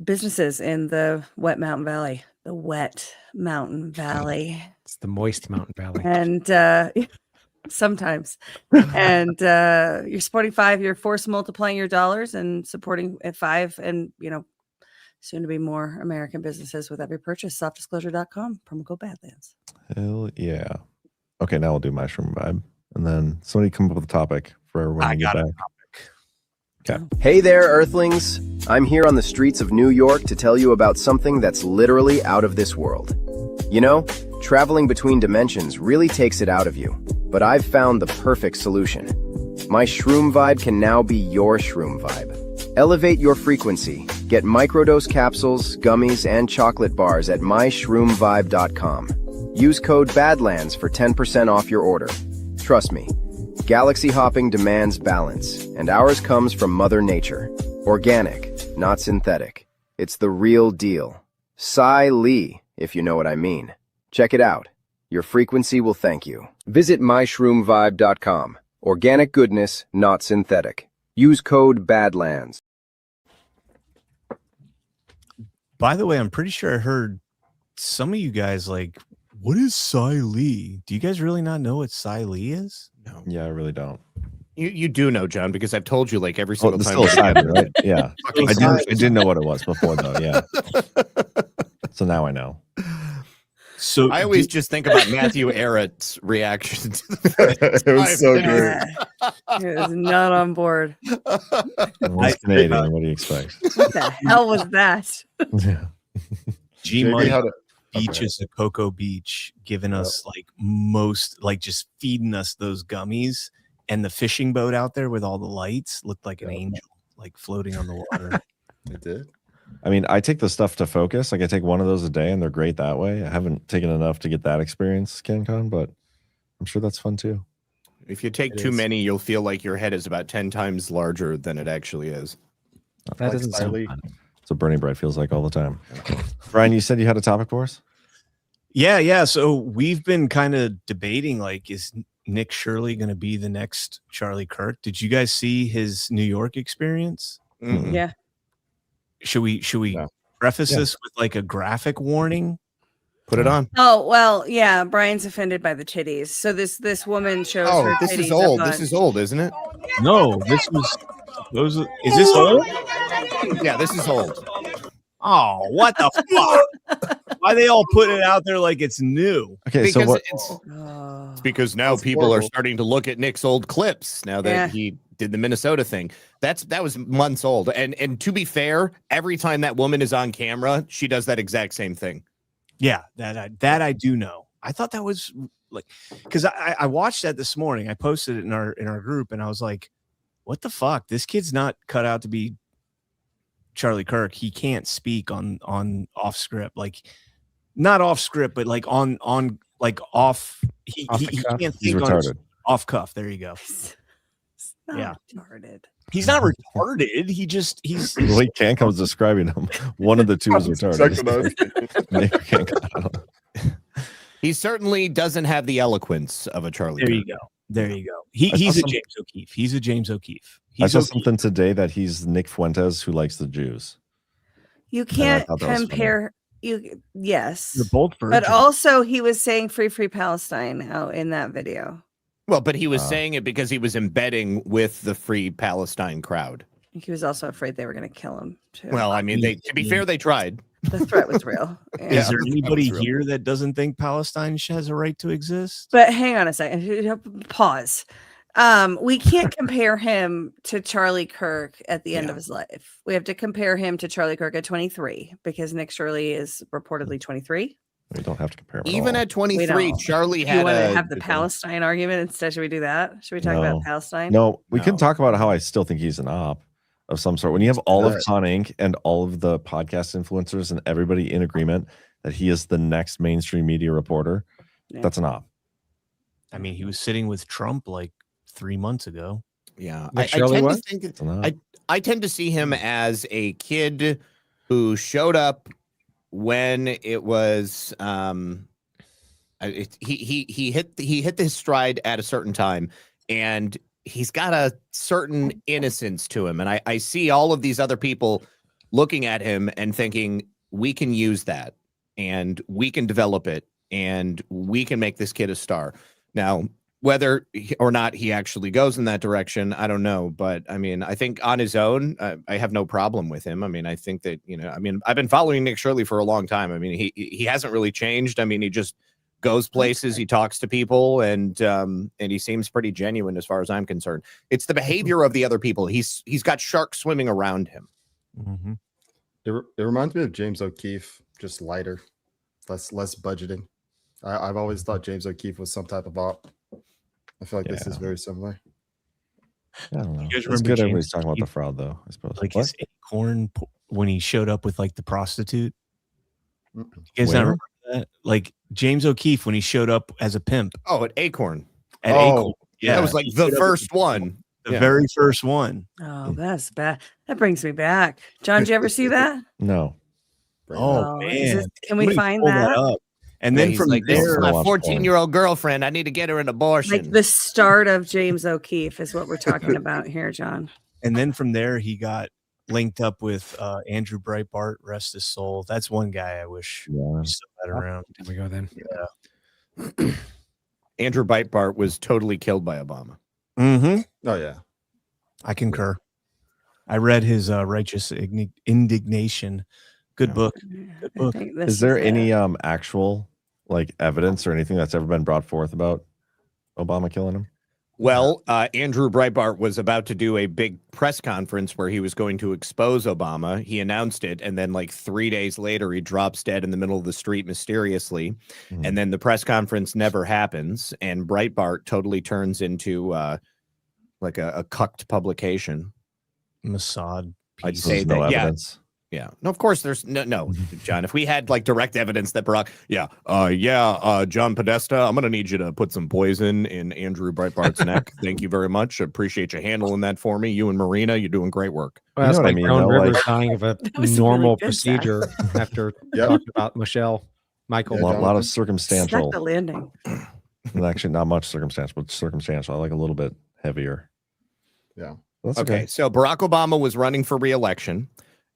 businesses in the wet mountain valley, It's the moist mountain valley. and sometimes, and you're supporting 5, you're force multiplying your dollars and supporting at 5, and soon to be more American businesses with every purchase. Softdisclosure.com, promo code Badlands. Hell yeah. Okay, now we'll do mushroom vibe, and then somebody come up with a topic for everyone to get back. Okay. Hey there, Earthlings. I'm here on the streets of New York to tell you about something that's literally out of this world. You know, traveling between dimensions really takes it out of you, but I've found the perfect solution. My shroom vibe can now be your shroom vibe. Elevate your frequency. Get microdose capsules, gummies, and chocolate bars at myshroomvibe.com. Use code BADLANDS for 10% off your order. Trust me, galaxy hopping demands balance, and ours comes from Mother Nature. Organic, not synthetic. It's the real deal. Cy Lee, if you know what I mean. Check it out. Your frequency will thank you. Visit myshroomvibe.com. Organic goodness, not synthetic. Use code BADLANDS. By the way, I'm pretty sure I heard some of you guys like, what is Cy Lee? Do you guys really not know what Cy Lee is? No. Yeah, I really don't. You do know, John, because I've told you like every single It's time. still Simon, right? Yeah. Fucking I didn't know what it was before, though. Yeah. So now I know. So I always just think about Matthew Arrett's reaction to the It was so good. He was not on board. He's Canadian. What do you expect? What the hell was that? Yeah. G JB Money had Beach is a Cocoa Beach, giving us just feeding us those gummies, and the fishing boat out there with all the lights looked like an angel, like floating on the water. It did. I mean, I take the stuff to focus. Like I take one of those a day, and they're great that way. I haven't taken enough to get that experience, CanCon, but I'm sure that's fun too. If you take too many, you'll feel like your head is about 10 times larger than it actually is. That doesn't sound Lee. fun. That's what Bernie Bright feels like all the time. Brian, you said you had a topic for us? Yeah. So we've been kind of debating, like, is Nick Shirley going to be the next Charlie Kirk? Did you guys see his New York experience? Mm-mm. Yeah. Should we preface this with like a graphic warning? Put it on. Oh well, yeah. Brian's offended by the titties. So this woman shows her this titties. is old. up This on- is old, isn't it? No, this was. Is this old? Yeah, this is old. Oh, what the fuck? Why they all put it out there like it's new? Okay, Because so what? it's because now people are starting to look at Nick's old clips now that he did the Minnesota thing. That was months old. And to be fair, every time that woman is on camera, she does that exact same thing. Yeah, that I do know. I thought that was like, because I watched that this morning. I posted it in our group, and I was like, what the fuck? This kid's not cut out to be Charlie Kirk. He can't speak on off script, like not off script, but like on like off. He can't He's think retarded. off cuff. There you go. Not retarded. He's not retarded. He's Well, he can't come describing him. One of the two is retarded. Nick can't come. He certainly doesn't have the eloquence of a Charlie. There Kirk. you go. There you go. He's a James O'Keefe. He's a James O'Keefe. I saw O'Keefe. something today that he's Nick Fuentes who likes the Jews. You can't thought that was compare. Yes, They're both but virgins. also he was saying "Free Palestine" out in that video. Well, but he was saying it because he was embedding with the Free Palestine crowd. He was also afraid they were going to kill him too. Well, I mean, to be fair, they tried. The threat was real. Yeah. Is there anybody here that doesn't think Palestine has a right to exist? But hang on a second. Pause. We can't compare him to Charlie Kirk at the end of his life. We have to compare him to Charlie Kirk at 23 because Nick Shirley is reportedly 23. We don't have to compare him. Even at 23, Charlie You had want to a have the Palestine argument instead? Should we do that? Should we talk about Palestine? No, we can talk about how I still think he's an op of some sort. When you have all of Con Inc. and all of the podcast influencers and everybody in agreement that he is the next mainstream media reporter, that's an op. I mean, he was sitting with Trump like 3 months ago. Yeah, I tend to see him as a kid who showed up when it was he hit his stride at a certain time, and he's got a certain innocence to him, and I see all of these other people looking at him and thinking we can use that and we can develop it and we can make this kid a star. Now, whether or not he actually goes in that direction, I don't know. But I mean, I think on his own, I have no problem with him. I mean, I think that, I've been following Nick Shirley for a long time. I mean, he hasn't really changed. I mean, he just goes places, he talks to people, and he seems pretty genuine as far as I'm concerned. It's the behavior of the other people. He's got sharks swimming around him. Mm-hmm. It reminds me of James O'Keefe, just lighter, less budgeting. I've always thought James O'Keefe was some type of op. I feel like this is very similar. I don't know. You guys It's good remember everybody's James talking about the O'Keefe? fraud, though, I suppose. Like What? his acorn when he showed up with like the prostitute. You guys Where? not remember that? Like James O'Keefe when he showed up as a pimp. Oh, at Acorn. At Acorn. Yeah, that was like He the showed up first as- one. The very first one. Oh, that's bad. That brings me back. John, did you ever see that? No. Oh, is man. can we Somebody find pull that? up. And then He's from like, this is there, my 14-year-old girlfriend. I need to get her an abortion. Like the start of James O'Keefe is what we're talking about here, John. and then from there, he got linked up with Andrew Breitbart, rest his soul. That's one guy I wish we still had around. There we go then. Yeah. Andrew Breitbart was totally killed by Obama. Mm-hmm. Oh yeah, I concur. I read his Righteous Indignation. Good book. Good book. Is there any actual like evidence or anything that's ever been brought forth about Obama killing him? Well, Andrew Breitbart was about to do a big press conference where he was going to expose Obama. He announced it, and then like 3 days later, he drops dead in the middle of the street mysteriously. Mm-hmm. And then the press conference never happens, and Breitbart totally turns into like a cucked publication. Mossad. I'd Piece. say There's that, no yeah. evidence. Yeah. No, of course there's no, John, if we had like direct evidence that Barack, John Podesta, I'm going to need you to put some poison in Andrew Breitbart's neck. Thank you very much. Appreciate you handling that for me. You and Marina, you're doing great work. Well, You that's know what I like mean, Brown though, Rivers like- dying of a was a really normal good sound. procedure after Yep. talking about Michelle Michael. A lot of Stuck circumstantial. the landing. And actually, not much circumstantial, but circumstantial. I like a little bit heavier. yeah. That's Okay. So Barack Obama was running for re-election,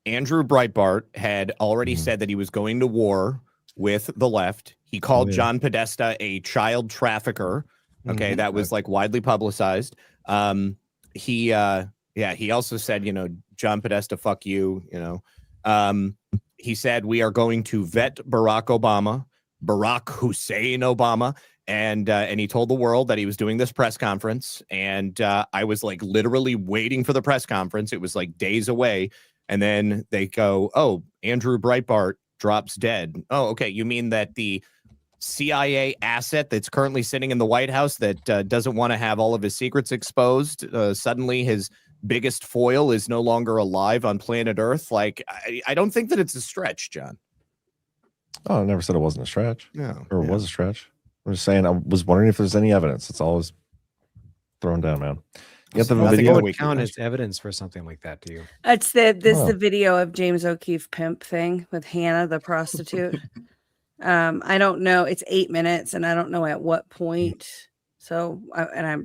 Andrew Breitbart had already Mhm. said that he was going to war with the left. He called yeah. John Podesta a child trafficker. Okay, that was like widely publicized. He also said, John Podesta, fuck you, he said, we are going to vet Barack Obama, Barack Hussein Obama. And he told the world that he was doing this press conference. And I was like literally waiting for the press conference. It was like days away. And then they go, oh, Andrew Breitbart drops dead. Oh, okay. You mean that the CIA asset that's currently sitting in the White House that doesn't want to have all of his secrets exposed, suddenly his biggest foil is no longer alive on planet Earth? Like, I don't think that it's a stretch, John. Oh, I never said it wasn't a stretch. No. Or it was a stretch. I'm just saying, I was wondering if there's any evidence. It's always thrown down, man. You got the Nothing video. in the Would count as evidence for something like that to you? It's the Oh. video of James O'Keefe pimp thing with Hannah, the prostitute. I don't know. It's 8 minutes, and I don't know at what point. So, I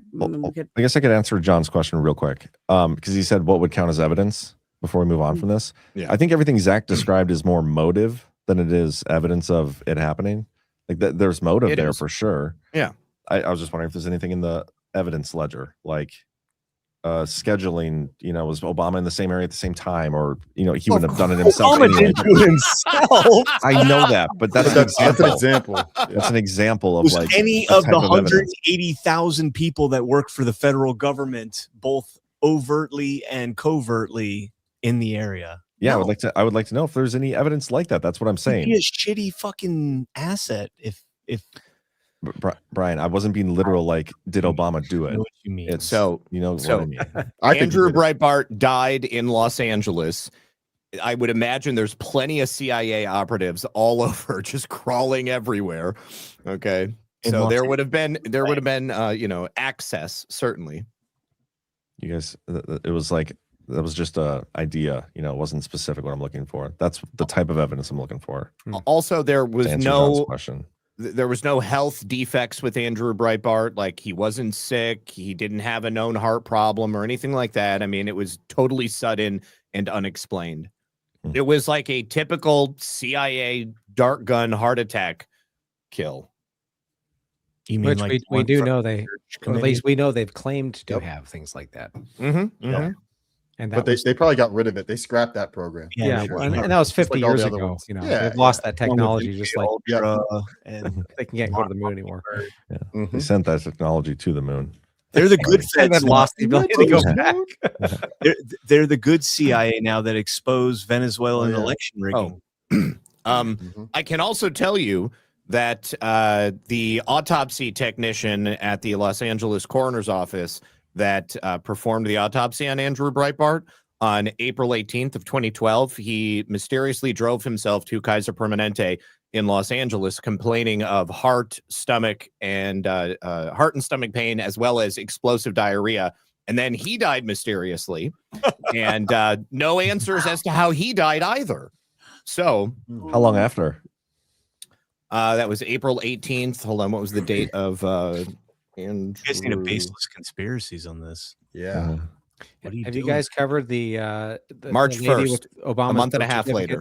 guess I could answer John's question real quick. Because he said what would count as evidence before we move on from this. Yeah. I think everything Zach described is more motive than it is evidence of it happening. Like there's motive It there is. for sure. Yeah. I was just wondering if there's anything in the evidence ledger, like scheduling, was Obama in the same area at the same time, or he wouldn't have done it himself. Obama anyway. didn't do it himself. I know that, but that's an That's an example. example. That's an example of Was like any a of the type evidence. 180,000 people that work for the federal government, both overtly and covertly, in the area? Yeah, No. I would like to know if there's any evidence like that. That's what I'm It'd saying. be a shitty fucking asset if Brian, I wasn't being literal. Like, did Obama do I it? know what you mean. It's So- what I mean. I think Andrew he did it. Breitbart died in Los Angeles. I would imagine there's plenty of CIA operatives all over, just crawling everywhere. Okay, In so Los there would have been access, certainly. You guys, it was like that was just a idea. It wasn't specific what I'm looking for. That's the type of evidence I'm looking for. Also, there was To answer John's no question. there was no health defects with Andrew Breitbart. Like, he wasn't sick, he didn't have a known heart problem or anything like that. I mean, it was totally sudden and unexplained. It was like a typical CIA dart gun heart attack kill. You mean Which like we one do from know the they, search or at committee? least we know they've claimed to Yep. have things like that. Mm-hmm. And that But was, they probably got rid of it. They scrapped that program. yeah, they- and that was 50 like all the years other ago. ones. Yeah, They've lost that One with technology, the just like Ultra and they can't go to the moon anymore. Mhm. They sent that technology to the moon. they're the good And feds. then lost the ability to go back. They're the good CIA now that expose Venezuelan Oh, yeah. election rigging. Mhm. I can also tell you that the autopsy technician at the Los Angeles coroner's office that performed the autopsy on Andrew Breitbart on April 18th of 2012, he mysteriously drove himself to Kaiser Permanente in Los Angeles, complaining of heart and stomach pain, as well as explosive diarrhea. And then he died mysteriously, and no answers as to how he died either. So How long after? that was April 18th. Hold on, what was the date of You guys need a Andrew? baseless conspiracies on this. Yeah. What are you Have doing? you guys covered the March the lady 1st, with Obama's a month and a birth half certificate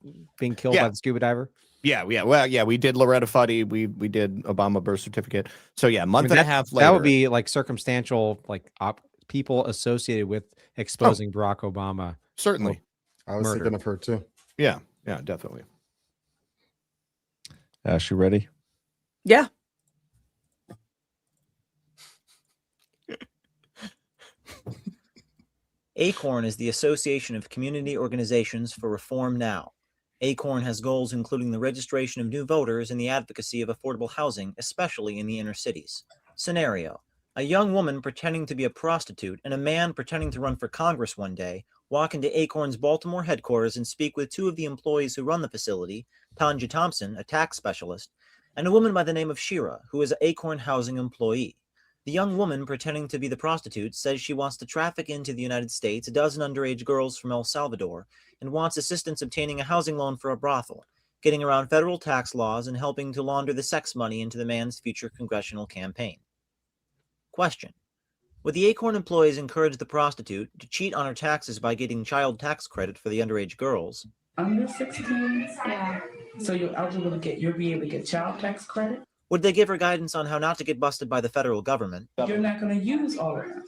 later? being killed Yeah. by the scuba diver? Yeah, we did Loretta Fuddy, we did Obama birth certificate. So yeah, month and a half later. That would be like circumstantial, like people associated with exposing Barack Obama. certainly. I was Murder. thinking of her too. Yeah, definitely. Ash, you ready? Yeah. ACORN is the Association of Community Organizations for Reform Now. ACORN has goals including the registration of new voters and the advocacy of affordable housing, especially in the inner cities. Scenario: a young woman pretending to be a prostitute and a man pretending to run for Congress one day walk into ACORN's Baltimore headquarters and speak with two of the employees who run the facility, Tanja Thompson, a tax specialist, and a woman by the name of Shira, who is an ACORN housing employee. The young woman pretending to be the prostitute says she wants to traffic into the United States a dozen underage girls from El Salvador and wants assistance obtaining a housing loan for a brothel, getting around federal tax laws, and helping to launder the sex money into the man's future congressional campaign. Question: Would the Acorn employees encourage the prostitute to cheat on her taxes by getting child tax credit for the underage girls? Under 16, yeah. So you'll be able to get child tax credit. Would they give her guidance on how not to get busted by the federal government? You're not going to use all of that.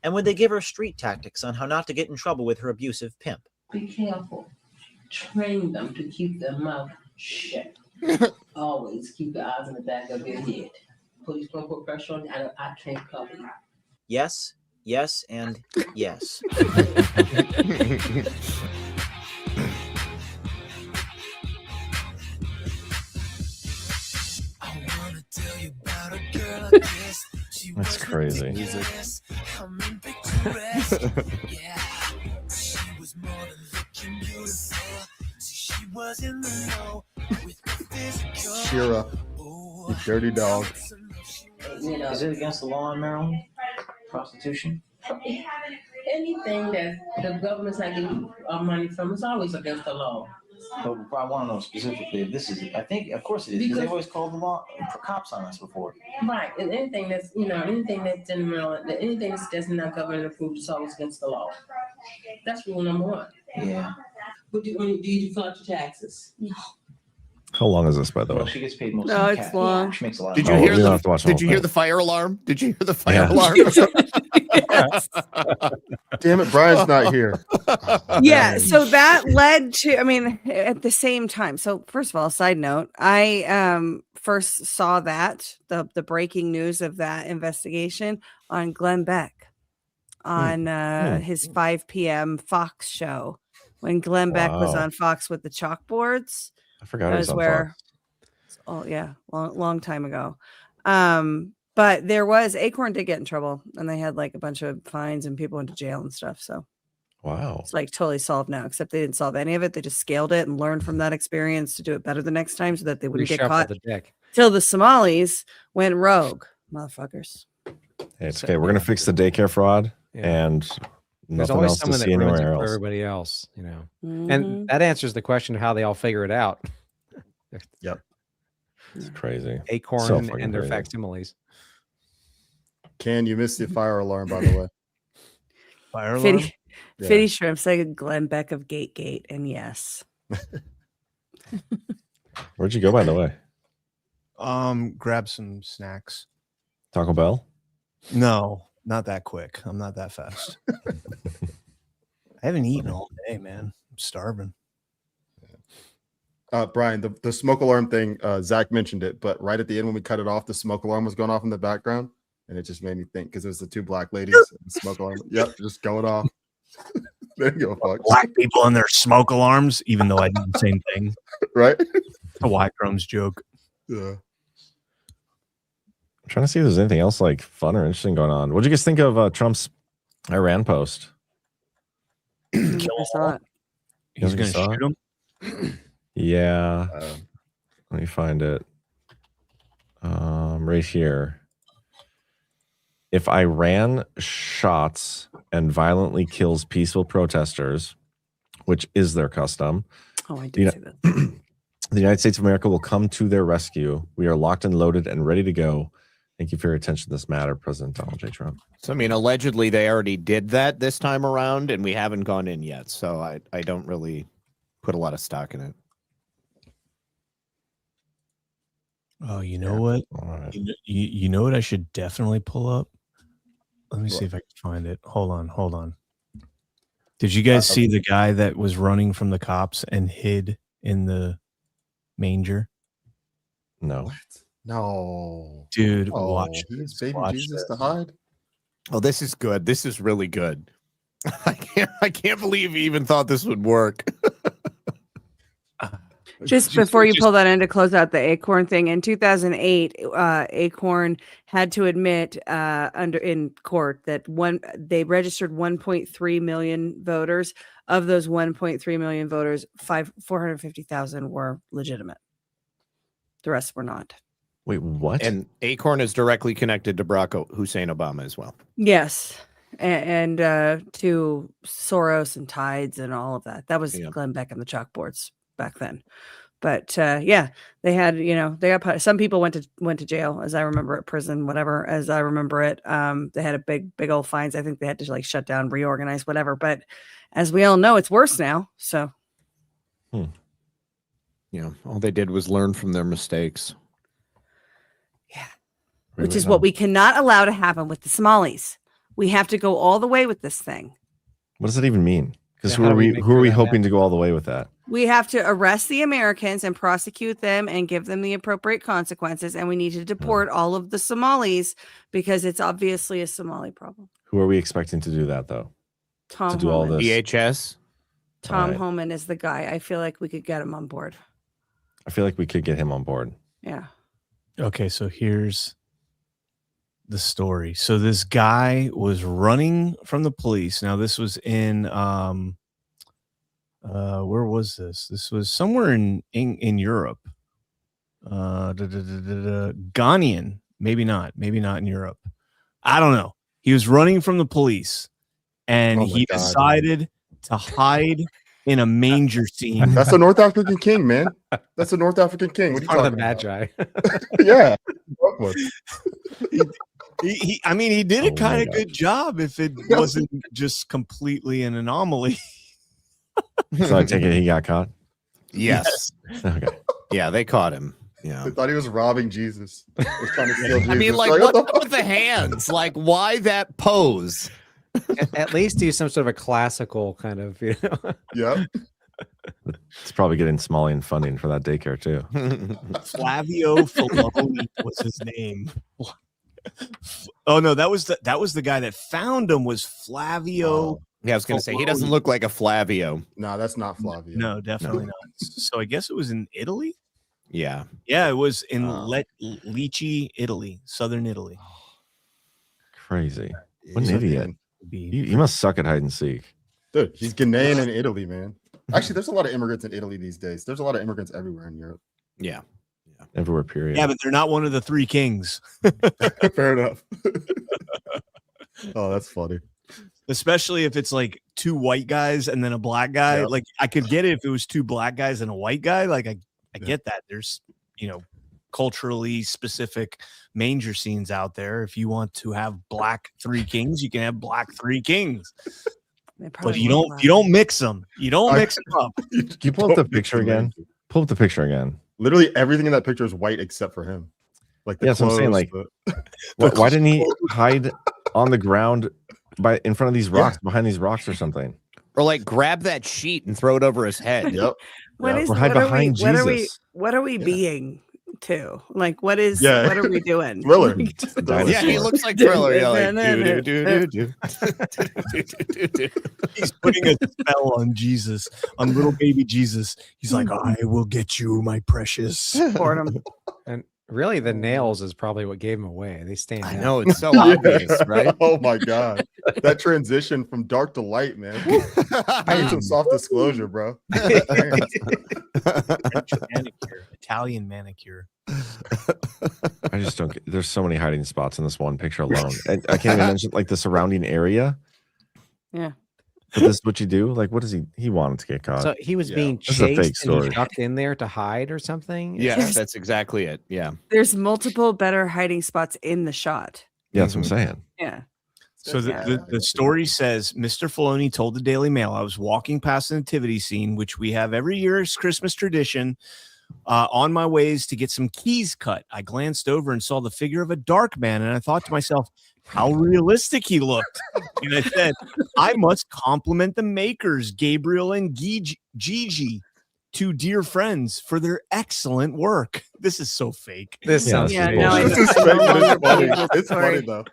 And would they give her street tactics on how not to get in trouble with her abusive pimp? Be careful. Train them to keep their mouth shut. Always keep the eyes in the back of your head. Police don't put pressure on you. I can't cover you. Yes, yes, and yes. That's crazy. Cheer up, you dirty dog. Is it against the law in Maryland? Prostitution? Anything that the government's not getting money from is always against the law. But I want to know specifically if this is, I think, of course it is, because they've always called the law for cops on us before. Right, and anything that's, anything that's in Maryland, anything that's not government approved is always against the law. That's rule number one. Yeah. But do you fill out your taxes? No. How long is this, by the way? Well, she gets paid most No, of the it's cash. long. She makes a lot Did of you Oh, hear we don't have to watch the Did you whole hear thing. the fire alarm? Did you hear the fire Yeah. alarm? Damn it, Brian's not here. Yeah, so that led to, I mean, at the same time. So first of all, side note, I first saw that the breaking news of that investigation on Glenn Beck on his 5 p.m. Fox show when Glenn Beck was Wow. on Fox with the chalkboards. I forgot That it was was on where, Fox. oh yeah, long time ago. But there was Acorn did get in trouble, and they had like a bunch of fines and people went to jail and stuff. So Wow. it's like totally solved now, except they didn't solve any of it. They just scaled it and learned from that experience to do it better the next time so that they wouldn't get Reshuffle caught the deck. till the Somalis went rogue, motherfuckers. Hey, it's okay. We're gonna fix the daycare fraud and There's nothing always else to someone that see ruins anywhere it for else. everybody else, Mhm. And that answers the question of how they all figure it out. Yep. It's crazy. Acorn So fucking and their crazy. facsimiles. Can you missed the fire alarm, by the way? Fire alarm? Fitty, Yeah. Fitty Shrimp said Glenn Beck of Gate, and yes. Where'd you go, by the way? Grab some snacks. Taco Bell? No, not that quick. I'm not that fast. I haven't eaten all day, man. I'm starving. Brian, the smoke alarm thing, Zach mentioned it, but right at the end when we cut it off, the smoke alarm was going off in the background. And it just made me think because it was the two black ladies and the smoke alarm. Yep, just going off. There you go, fuck. Black people and their smoke alarms, even though I did the same thing. Right? A white crumbs joke. Yeah. I'm trying to see if there's anything else like fun or interesting going on. What did you guys think of Trump's Iran post? I saw it. He's going to saw shoot it? him. Yeah. Let me find it. Right here. If Iran shots and violently kills peaceful protesters, which is their custom, Oh, I did see that. the United States of America will come to their rescue. We are locked and loaded and ready to go. Thank you for your attention to this matter, President Donald J. Trump. So, I mean, allegedly they already did that this time around, and we haven't gone in yet. So I don't really put a lot of stock in it. Oh, you know what? All right. You know what I should definitely pull up? Let me see if I can find it. Hold on. Did you guys see the guy that was running from the cops and hid in the manger? No. No. Dude, Oh, watch he this. is baby Watch Jesus this. to hide. Oh, this is good. This is really good. I can't believe he even thought this would work. Just before you pull that in to close out the Acorn thing, in 2008, Acorn had to admit in court that they registered 1.3 million voters. Of those 1.3 million voters, 450,000 were legitimate. The rest were not. Wait, what? And Acorn is directly connected to Barack Hussein Obama as well. Yes, and to Soros and Tides and all of that. That was Yeah. Glenn Beck and the chalkboards back then. But yeah, they had, they got some people went to jail, as I remember it, prison, whatever, as I remember it. They had a big old fines. I think they had to like shut down, reorganize, whatever. But as we all know, it's worse now. So yeah, all they did was learn from their mistakes. Yeah, which is what we cannot allow to happen with the Somalis. We have to go all the way with this thing. What does that even mean? Because who are we hoping to go all the way with that? We have to arrest the Americans and prosecute them and give them the appropriate consequences. And we need to deport all of the Somalis because it's obviously a Somali problem. Who are we expecting to do that, though? Tom to do all Homan. this. DHS. Tom Homan is the guy. I feel like we could get him on board. I feel like we could get him on board. Yeah. Okay, so here's the story. So this guy was running from the police. Now this was in where was this? This was somewhere in Europe. Ghanaian, maybe not in Europe. I don't know. He was running from the police, and he decided to hide in a manger scene. That's a North African king, man. That's a North African king. What are you Part of talking the about? Magi. Yeah. I mean, he did a kind of good job if it wasn't just completely an anomaly. So I take it he got caught? Yes. Okay. Yeah, they caught him. Yeah. They thought he was robbing Jesus. Was trying to steal Jesus. I mean, like, what's up with the hands? Like, why that pose? At least do some sort of a classical kind of, Yeah. It's probably getting Somalian funding for that daycare too. Flavio Filoni was his name. Oh no, that was the guy that found him. Was Flavio? Yeah, I was going to say he doesn't look like a Flavio. No, that's not Flavio. No, definitely not. So I guess it was in Italy. Yeah, yeah, it was in Lecce, Italy, southern Italy. Crazy. What an idiot. You must suck at hide and seek. Dude, he's Ghanaian in Italy, man. Actually, there's a lot of immigrants in Italy these days. There's a lot of immigrants everywhere in Europe. Yeah. Everywhere, period. Yeah, but they're not one of the three kings. Fair enough. Oh, that's funny. Especially if it's like two white guys and then a black guy. Yeah. Like I could get it if it was two black guys and a white guy. Like I get that. There's, culturally specific manger scenes out there. If you want to have black three kings, you can have black three kings. But you don't mix them. You don't mix them up. Can you pull up the picture again? Pull up the picture again. Literally everything in that picture is white except for him. Like the Yes, I'm saying, like, clothes, why didn't he hide on the ground in front of these rocks, behind these rocks or something? Or like grab that sheet and throw it over his head. Yep. What Or hide behind Jesus. What are we being to? Like, what are we doing? Thriller. Yeah, he looks like Thriller. Yeah, like, He's putting a spell on Jesus, on little baby Jesus. He's like, I will get you, my precious. Boredom. And really, the nails is probably what gave him away. They stand. I know, it's so obvious, right? Oh my god, that transition from dark to light, man. I need some soft disclosure, bro. Manicure, Italian manicure. I just don't get, there's so many hiding spots in this one picture alone. And I can't even mention like the surrounding area. Yeah. But this is what you do? Like, what does he wanted to get caught? So he was being This is a fake chased and story. he ducked in there to hide or something. Yes, that's exactly it. Yeah. There's multiple better hiding spots in the shot. Yeah, that's what I'm saying. Yeah. So the story says, Mr. Filoni told the Daily Mail, I was walking past the nativity scene, which we have every year as Christmas tradition. On my ways to get some keys cut, I glanced over and saw the figure of a dark man, and I thought to myself, how realistic he looked. And I said, I must compliment the makers, Gabriel and Gigi, two dear friends, for their excellent work. This is so fake. This sounds This is fake, but it's funny. It's funny though.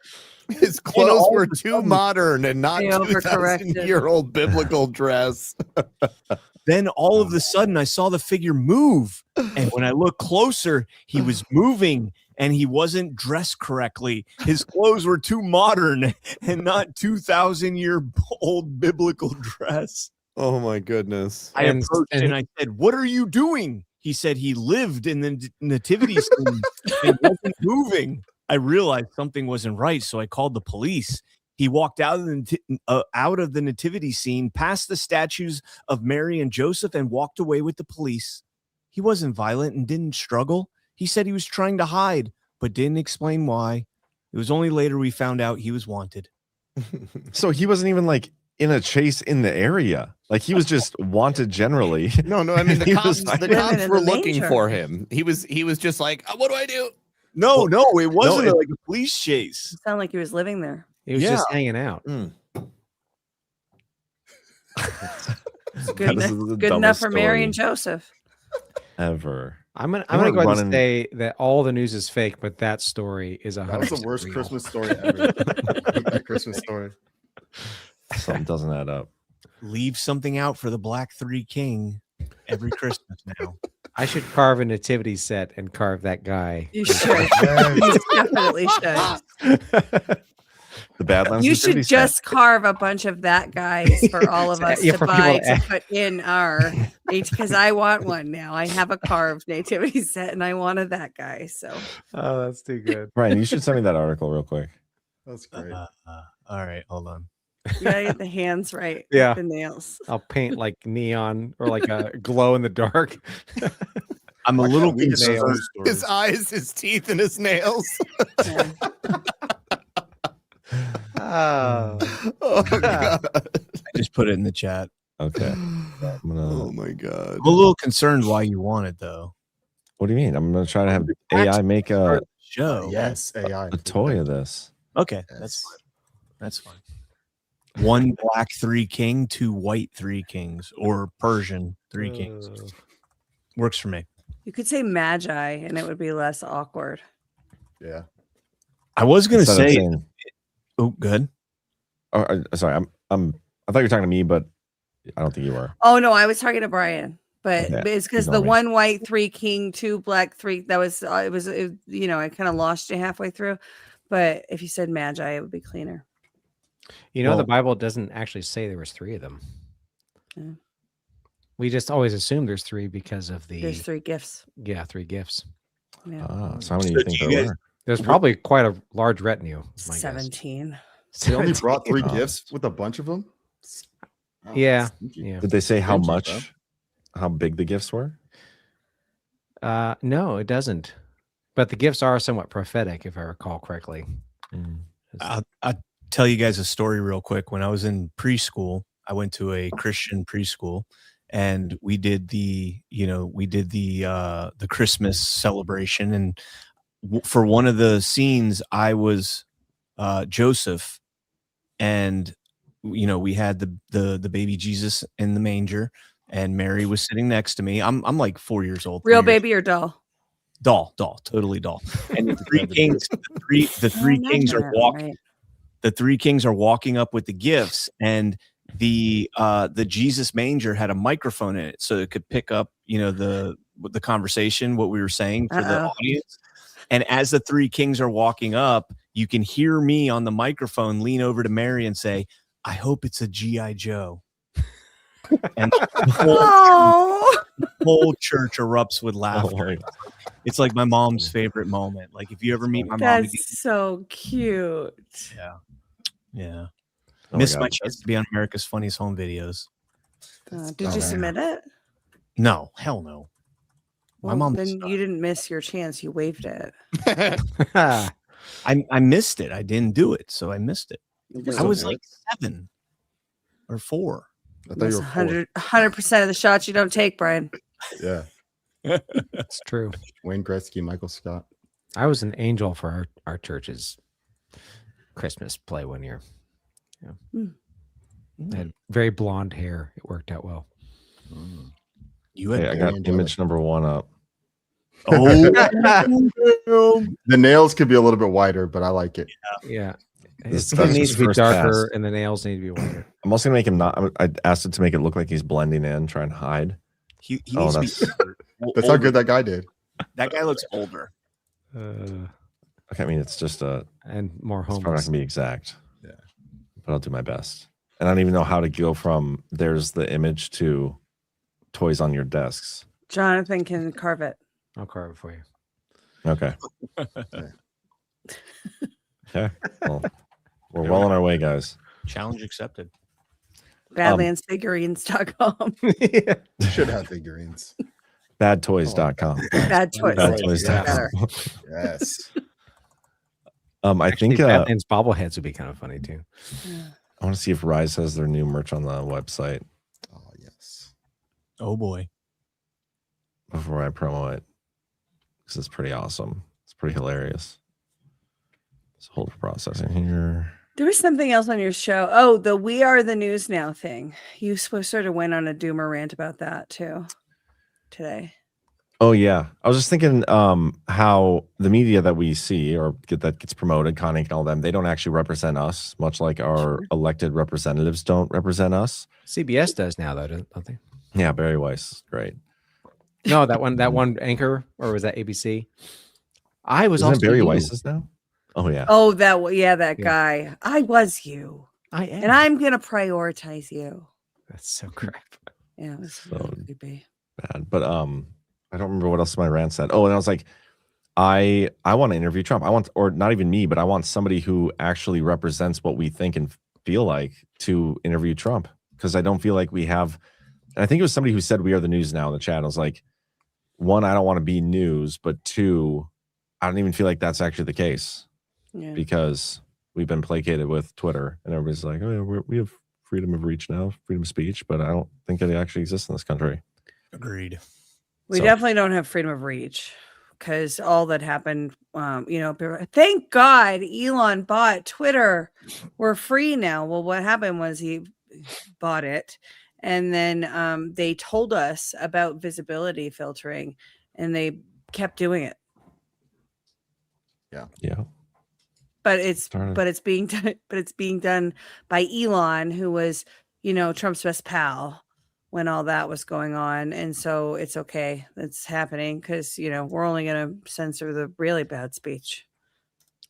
His clothes were too modern and not They 2,000-year-old biblical dress. Then all of a sudden I saw the figure move. And when I looked closer, he was moving and he wasn't dressed correctly. His clothes were too modern and not 2,000-year-old biblical dress. Oh my goodness. I approached and I said, what are you doing? He said he lived in the nativity scene and wasn't moving. I realized something wasn't right, so I called the police. He walked out of the nativity scene, past the statues of Mary and Joseph, and walked away with the police. He wasn't violent and didn't struggle. He said he was trying to hide, but didn't explain why. It was only later we found out he was wanted. So he wasn't even like in a chase in the area. Like he was just wanted generally. No, I mean the He cops, was like- the Living cops in were the looking manger. for him. He was just like, what do I do? No, it wasn't it- like a police chase. Sound like he was living there. He was just hanging out. Good, That is enough, the good enough dumbest for Mary and story Joseph. ever. I'm gonna They go weren't ahead and running- say that all the news is fake, but that story is 100%. That was the worst real. Christmas story ever. That Christmas story. Something doesn't add up. Leave something out for the Black Three King every Christmas now. I should carve a nativity set and carve that guy. You should. You definitely should. The Badlands. You nativity should set. just carve a bunch of that guys for all of us Yeah, to for buy people to to put in our because I want one now. I have a carved nativity set and I wanted that guy. So Oh, that's too good. Brian, you should send me that article real quick. That's great. All right, hold on. you gotta get the hands right. with Yeah. The nails. I'll paint like neon or like a glow in the dark. I'm a little We just concerned. heard His stories. eyes, his teeth, and his nails. Yeah. Oh. Oh god. I just put it in the chat. Okay. I'm gonna, Oh my god. I'm a little concerned why you want it though. what do you mean? I'm gonna try to have AI make a Show. Yes, AI. toy of this. Okay, that's fine. That's fine. One black three king, two white three kings, or Persian three kings. Works for me. You could say magi and it would be less awkward. Yeah. I was gonna Instead of say, saying- oh, good. sorry, I thought you were talking to me, but I don't think you were. Oh no, I was talking to Brian, but Okay, it's because ignore the me. one white three king, two black three. That was you know, I kind of lost you halfway through. But if you said magi, it would be cleaner. You know, Well- the Bible doesn't actually say there was 3 of them. Yeah. We just always assume there's 3 because of the There's 3 gifts. 3 gifts. Yeah. So how many do you think do you there guys- were? There's probably quite a large retinue. is my guess. 17. They only brought 3 Oh. gifts with a bunch of them. Oh, Yeah, sneaky. yeah. Did they say how Stingy, much? bro. How big the gifts were? No, it doesn't. But the gifts are somewhat prophetic, if I recall correctly. I'll tell you guys a story real quick. When I was in preschool, I went to a Christian preschool, and we did the Christmas celebration. And for one of the scenes, I was Joseph, and we had the baby Jesus in the manger, and Mary was sitting next to me. I'm like 4 years old. Real 3 years baby or doll? doll, totally doll. And the three kings, the three Oh, kings are imagine that, walking. right. The 3 kings are walking up with the gifts, and the Jesus manger had a microphone in it, so it could pick up the conversation, what we were saying for the Uh-oh. audience. And as the 3 kings are walking up, you can hear me on the microphone lean over to Mary and say, "I hope it's a GI Joe." And Oh, the whole church erupts with Oh, laughter. my- It's like my mom's favorite moment. Like if you ever meet my mom, again, that's so cute. yeah. Oh my Miss God. my chance to be on America's Funniest Home Videos. Did Oh, you man. submit it? No, hell no. My Well, mom. then you didn't miss your chance. You waived it. I missed it. I didn't do it, so I missed it. You I was still like 7 or 4. I thought you Miss were 4. 100% of the shots you don't take, Brian. Yeah. That's true. Wayne Gretzky, Michael Scott. I was an angel for our church's Christmas play one year. Yeah. I had very blonde hair. It worked out well. You Hey, I got image number 1 up. Oh, The nails could be a little bit wider, but I like it. Yeah. This His skin is needs his to be first darker pass. and the nails need to be whiter. I'm also gonna make him not. I asked it to make it look like he's blending in, try and hide. he Oh, needs to that's be. That's how older. good that guy did. That guy looks older. okay. I mean, it's just a. And more It's probably not homeless. gonna be exact. Yeah. But I'll do my best. And I don't even know how to go from there's the image to toys on your desks. Jonathan can carve it. I'll carve it for you. Okay. Okay. Well, we're well on our way, guys. Challenge accepted. Badlandsfigurines.com. We should have figurines. Badtoys.com. Badtoys. Yes. I think Badlands bobbleheads would be kind of funny too. I want to see if Rise has their new merch on the website. Oh yes. Oh boy. Before I promo it, because it's pretty awesome. It's pretty hilarious. Let's hold for processing here. There was something else on your show. Oh, the "We Are the News Now" thing. You sort of went on a doomer rant about that too today. Oh yeah, I was just thinking how the media that we see or that gets promoted, Connie and all them, they don't actually represent us, much like our elected representatives don't represent us. CBS does now, though, don't they? Yeah, Barry Weiss, great. No, that one anchor, or was that ABC? I was Isn't also it Barry you. Weiss's now. Oh yeah. Oh, that guy. I was you. I am. And I'm gonna prioritize you. That's so crap. Yeah, it was So really creepy. bad. But I don't remember what else my rant said. Oh, and I was like, I want to interview Trump. I want, or not even me, but I want somebody who actually represents what we think and feel like to interview Trump, because I don't feel like we have. And I think it was somebody who said "We Are the News Now" in the chat. I was like, one, I don't want to be news, but two, I don't even feel like that's actually the case. Yeah. Because we've been placated with Twitter, and everybody's like, "Oh, yeah, we have freedom of reach now, freedom of speech," but I don't think that it actually exists in this country. Agreed. We definitely don't have freedom of reach, because all that happened, thank God Elon bought Twitter. We're free now. Well, what happened was he bought it, and then they told us about visibility filtering, and they kept doing it. Yeah. Yeah. But it's being done by Elon, who was, Trump's best pal when all that was going on. And so it's okay. It's happening because, we're only going to censor the really bad speech.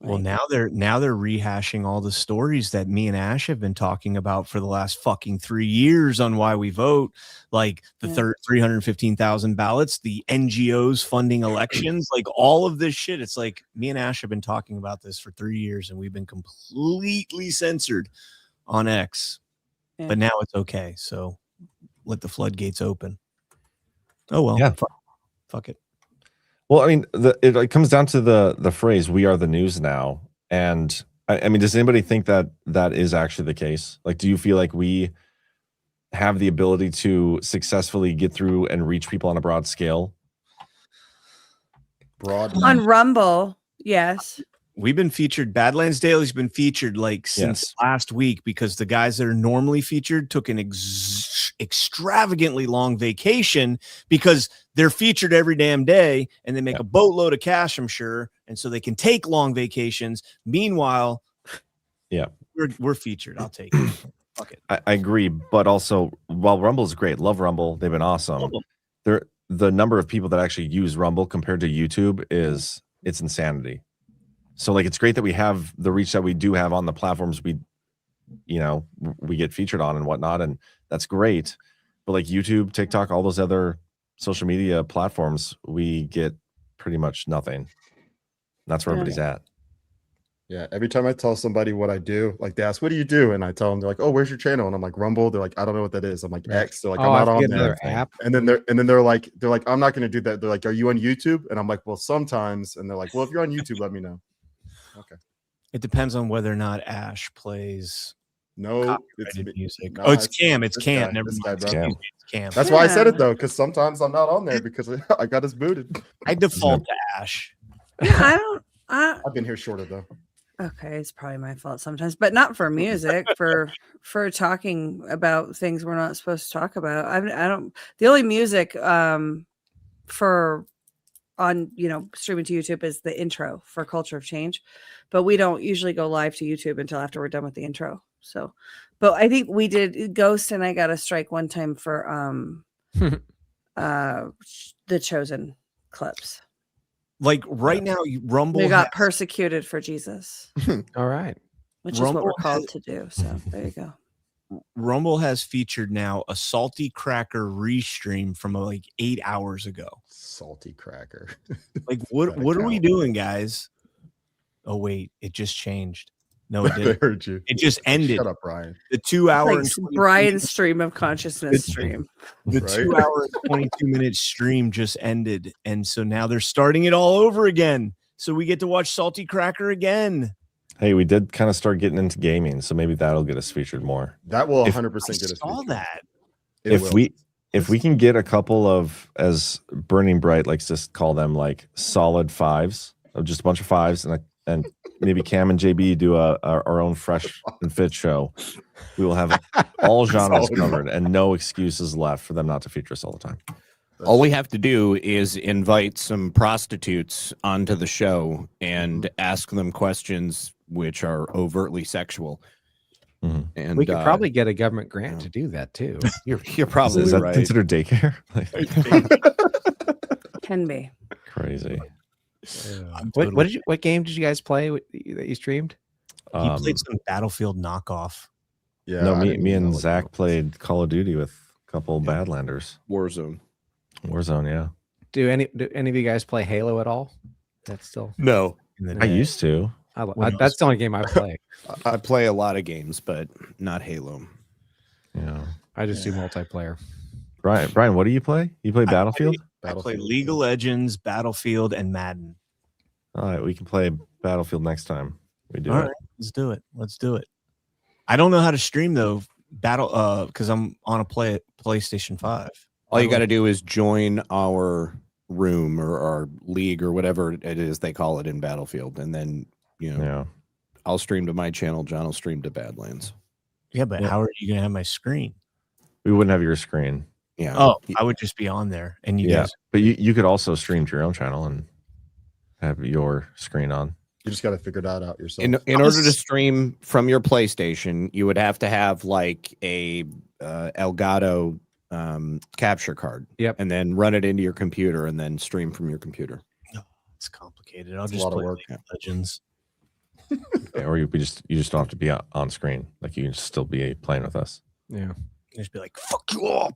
Well, now they're rehashing all the stories that me and Ash have been talking about for the last fucking 3 years on why we vote, like the 315,000 ballots, the NGOs funding elections, like all of this shit. It's like me and Ash have been talking about this for 3 years, and we've been completely censored on X. Yeah. But now it's okay. So let the floodgates open. Oh well, yeah. Fuck it. Well, I mean, it comes down to the phrase "We are the news now," and I mean, does anybody think that that is actually the case? Like, do you feel like we have the ability to successfully get through and reach people on a broad scale? On Rumble, yes. We've been featured. Badlands Daily's been featured like since last week, because the guys that are normally featured took an extravagantly long vacation, because they're featured every damn day and they make a boatload of cash, I'm sure. And so they can take long vacations. Meanwhile, we're featured. I'll take it. Fuck it. I agree. But also, while Rumble is great, love Rumble. They've been awesome. The number of people that actually use Rumble compared to YouTube it's insanity. So like, it's great that we have the reach that we do have on the platforms we get featured on and whatnot, and that's great. But like YouTube, TikTok, all those other social media platforms, we get pretty much nothing. That's where everybody's at. Yeah. Every time I tell somebody what I do, like they ask, "What do you do?" And I tell them, they're like, "Oh, where's your channel?" And I'm like, "Rumble." They're like, "I don't know what that is." I'm like, "X." They're like, "I'm not on there." App. And then they're like, "I'm not going to do that." They're like, "Are you on YouTube?" And I'm like, "Well, sometimes." And they're like, "Well, if you're on YouTube, let me know." Okay. It depends on whether or not Ash plays it's music. No, oh, it's Cam. It's this Cam. guy, Never this mind. guy, bro. It's Cam. That's why I said it though, because sometimes I'm not on there because I got us booted. I default to Ash. Yeah, I've been here shorter though. Okay, it's probably my fault sometimes, but not for music, for talking about things we're not supposed to talk about. I don't. The only music for on streaming to YouTube is the intro for Culture of Change, but we don't usually go live to YouTube until after we're done with the intro. So, but I think we did. Ghost and I got a strike one time for the Chosen clips. Like right now, Rumble. We got persecuted for Jesus. All right. Which is what we're called to do. So there you go. Rumble has featured now a Salty Cracker restream from like 8 hours ago. Salty Cracker. Like what are we doing, guys? Oh wait, it just changed. No, it They didn't. heard you. It just ended. Shut up, Brian. The 2 hour Like and 22 Brian's stream of consciousness stream. The Right? 2 hour and 22-minute stream just ended. And so now they're starting it all over again. So we get to watch Salty Cracker again. Hey, we did kind of start getting into gaming, so maybe that'll get us featured more. That will If- 100% get us. Saw featured. that. It If will. we can get a couple of, as Burning Bright likes to call them, like solid fives, of just a bunch of fives, and maybe Cam and JB do our own fresh and fit show, we will have all genres Solid covered and no excuses left for them not to feature us all the time. All we have to do is invite some prostitutes onto the show and ask them questions which are overtly sexual. Mhm. And We could probably get a government grant to do that too. you're probably Is that right. considered daycare? Can be. Crazy. What game did you guys play that you streamed? He played some Battlefield knockoff. Yeah. No, I me didn't even and know what Zach that was. played Call of Duty with a couple Badlanders. Warzone. Warzone, yeah. Do any of you guys play Halo at all? That's still No, I used to. that's the only game I play. I play a lot of games, but not Halo. Yeah. I just do multiplayer. Brian, what do you play? You play Battlefield? I play League of Legends, Battlefield, and Madden. All right, we can play Battlefield next time we do All it. right, let's do it. Let's do it. I don't know how to stream though. Because I'm on a PlayStation 5. All you got to do is join our room or our league or whatever it is they call it in Battlefield, and then Yeah. I'll stream to my channel. John will stream to Badlands. Yeah, but how are you gonna have my screen? We wouldn't have your screen. Yeah. Oh, I would just be on there, and you Yeah. guys. But you could also stream to your own channel and have your screen on. You just got to figure that out yourself. In order to stream from your PlayStation, you would have to have like a Elgato capture card. Yep. And then run it into your computer and then stream from your computer. It's complicated. I'll It's a just lot of play work. League of Legends. Yeah, or you just don't have to be on screen. Like you can still be playing with us. Yeah. Just be like, "Fuck you all."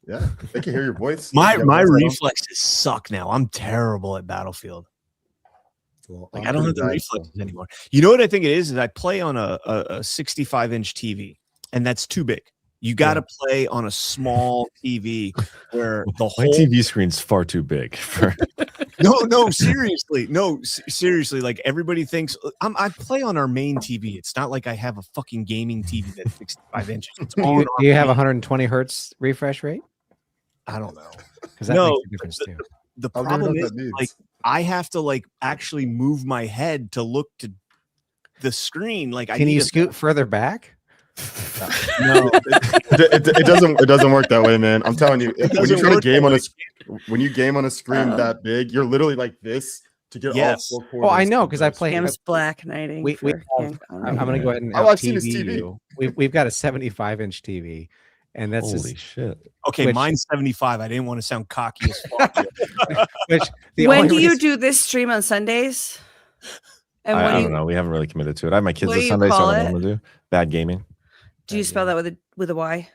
Yeah, they can hear your voice. My You got my headset on. reflexes suck now. I'm terrible at Battlefield. Well, Like I'm I don't have pretty the bad, so- reflexes anymore. You know what I think it is? Is I play on a 65-inch TV, and that's too big. You got to play on a small TV where the My whole TV screen's far too big for. no seriously, like everybody thinks I play on our main TV. It's not like I have a fucking gaming TV that's 65 inches. It's Do all you, on do you have 120 hertz refresh rate? I don't know. Because that No, makes a difference too. The I don't even know problem what is that means. like I have to like actually move my head to look to the screen. Like I Can need you to- scoot further back? No, it doesn't work that way, man. I'm telling you, when you doesn't try to work game that on way. when you game on a screen that big, you're literally like this to get Yes. all four Oh, I corners know to because I this. play. Cam's black knighting. We for have, Cam I'm going to go ahead and Oh, I've seen his out-TV TV. you. We've got a 75-inch TV, and that's Holy just, shit! okay, which- mine's 75. I didn't want to sound cocky as fuck. which the When only do you reason- do this stream on Sundays? And I what do don't you know. We haven't really committed to it. I have my kids what this do you Sunday, so call I don't know it? what to do. Bad gaming. do you spell that with a Y?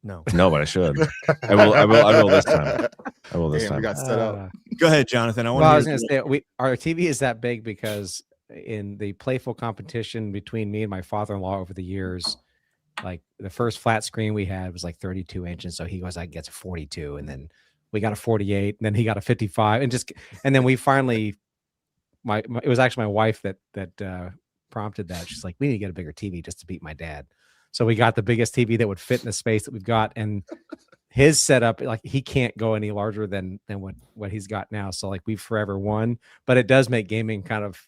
No. No, but I should. I will this time. I will this Damn, we time. got set up. Go ahead, Jonathan. I want Well, I to was going to say our TV is that big because in the playful competition between me and my father-in-law over the years, like the first flat screen we had was like 32 inches, so he goes, "I gets a 42," and then we got a 48, and then he got a 55, and then we finally, it was actually my wife that prompted that. She's like, "We need to get a bigger TV just to beat my dad." So we got the biggest TV that would fit in the space that we've got, and his setup, like he can't go any larger than what he's got now. So like we've forever won, but it does make gaming kind of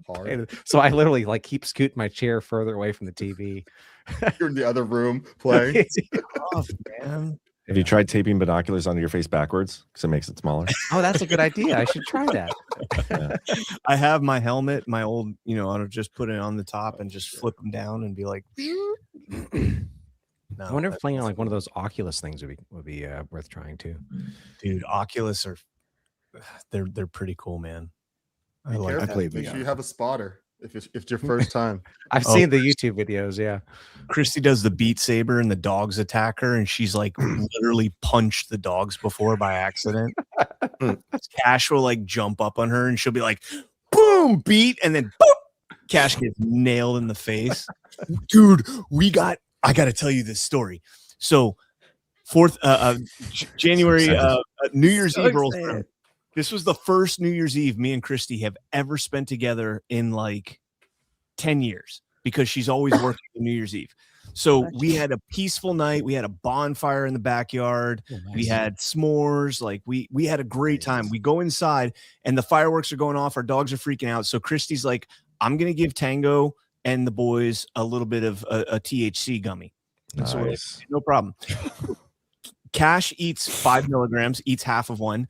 Hard. so I literally like keep scooting my chair further away from the TV. You're in the other room playing. off, man. Have you tried taping binoculars onto your face backwards because it makes it smaller? Oh, that's a good idea. I should try that. I have my helmet, my old, I'll just put it on the top and just flip them down and be like, no, I wonder if playing on like one of those Oculus things would be worth trying too. dude, Oculus are they're pretty cool, man. I Be like careful. played Make VR. sure you have a spotter if it's your first time. I've Oh, seen the YouTube videos. Yeah. Christy does the Beat Saber and the dogs attack her, and she's like literally punched the dogs before by accident. Cash will like jump up on her and she'll be like, boom, beat, and then boop, Cash gets nailed in the face. Dude, I got to tell you this story. So, January, New Year's Eve rolls around. This was the first New Year's Eve me and Christy have ever spent together in like 10 years because she's always working on New Year's Eve. So we had a peaceful night. We had a bonfire in the backyard. Oh, nice. We had s'mores. Like we had a great time. We go inside and the fireworks are going off. Our dogs are freaking out. So Christy's like, I'm going to give Tango and the boys a little bit of a THC gummy. And so we're like, no problem. Cash eats 5 milligrams, eats half of one.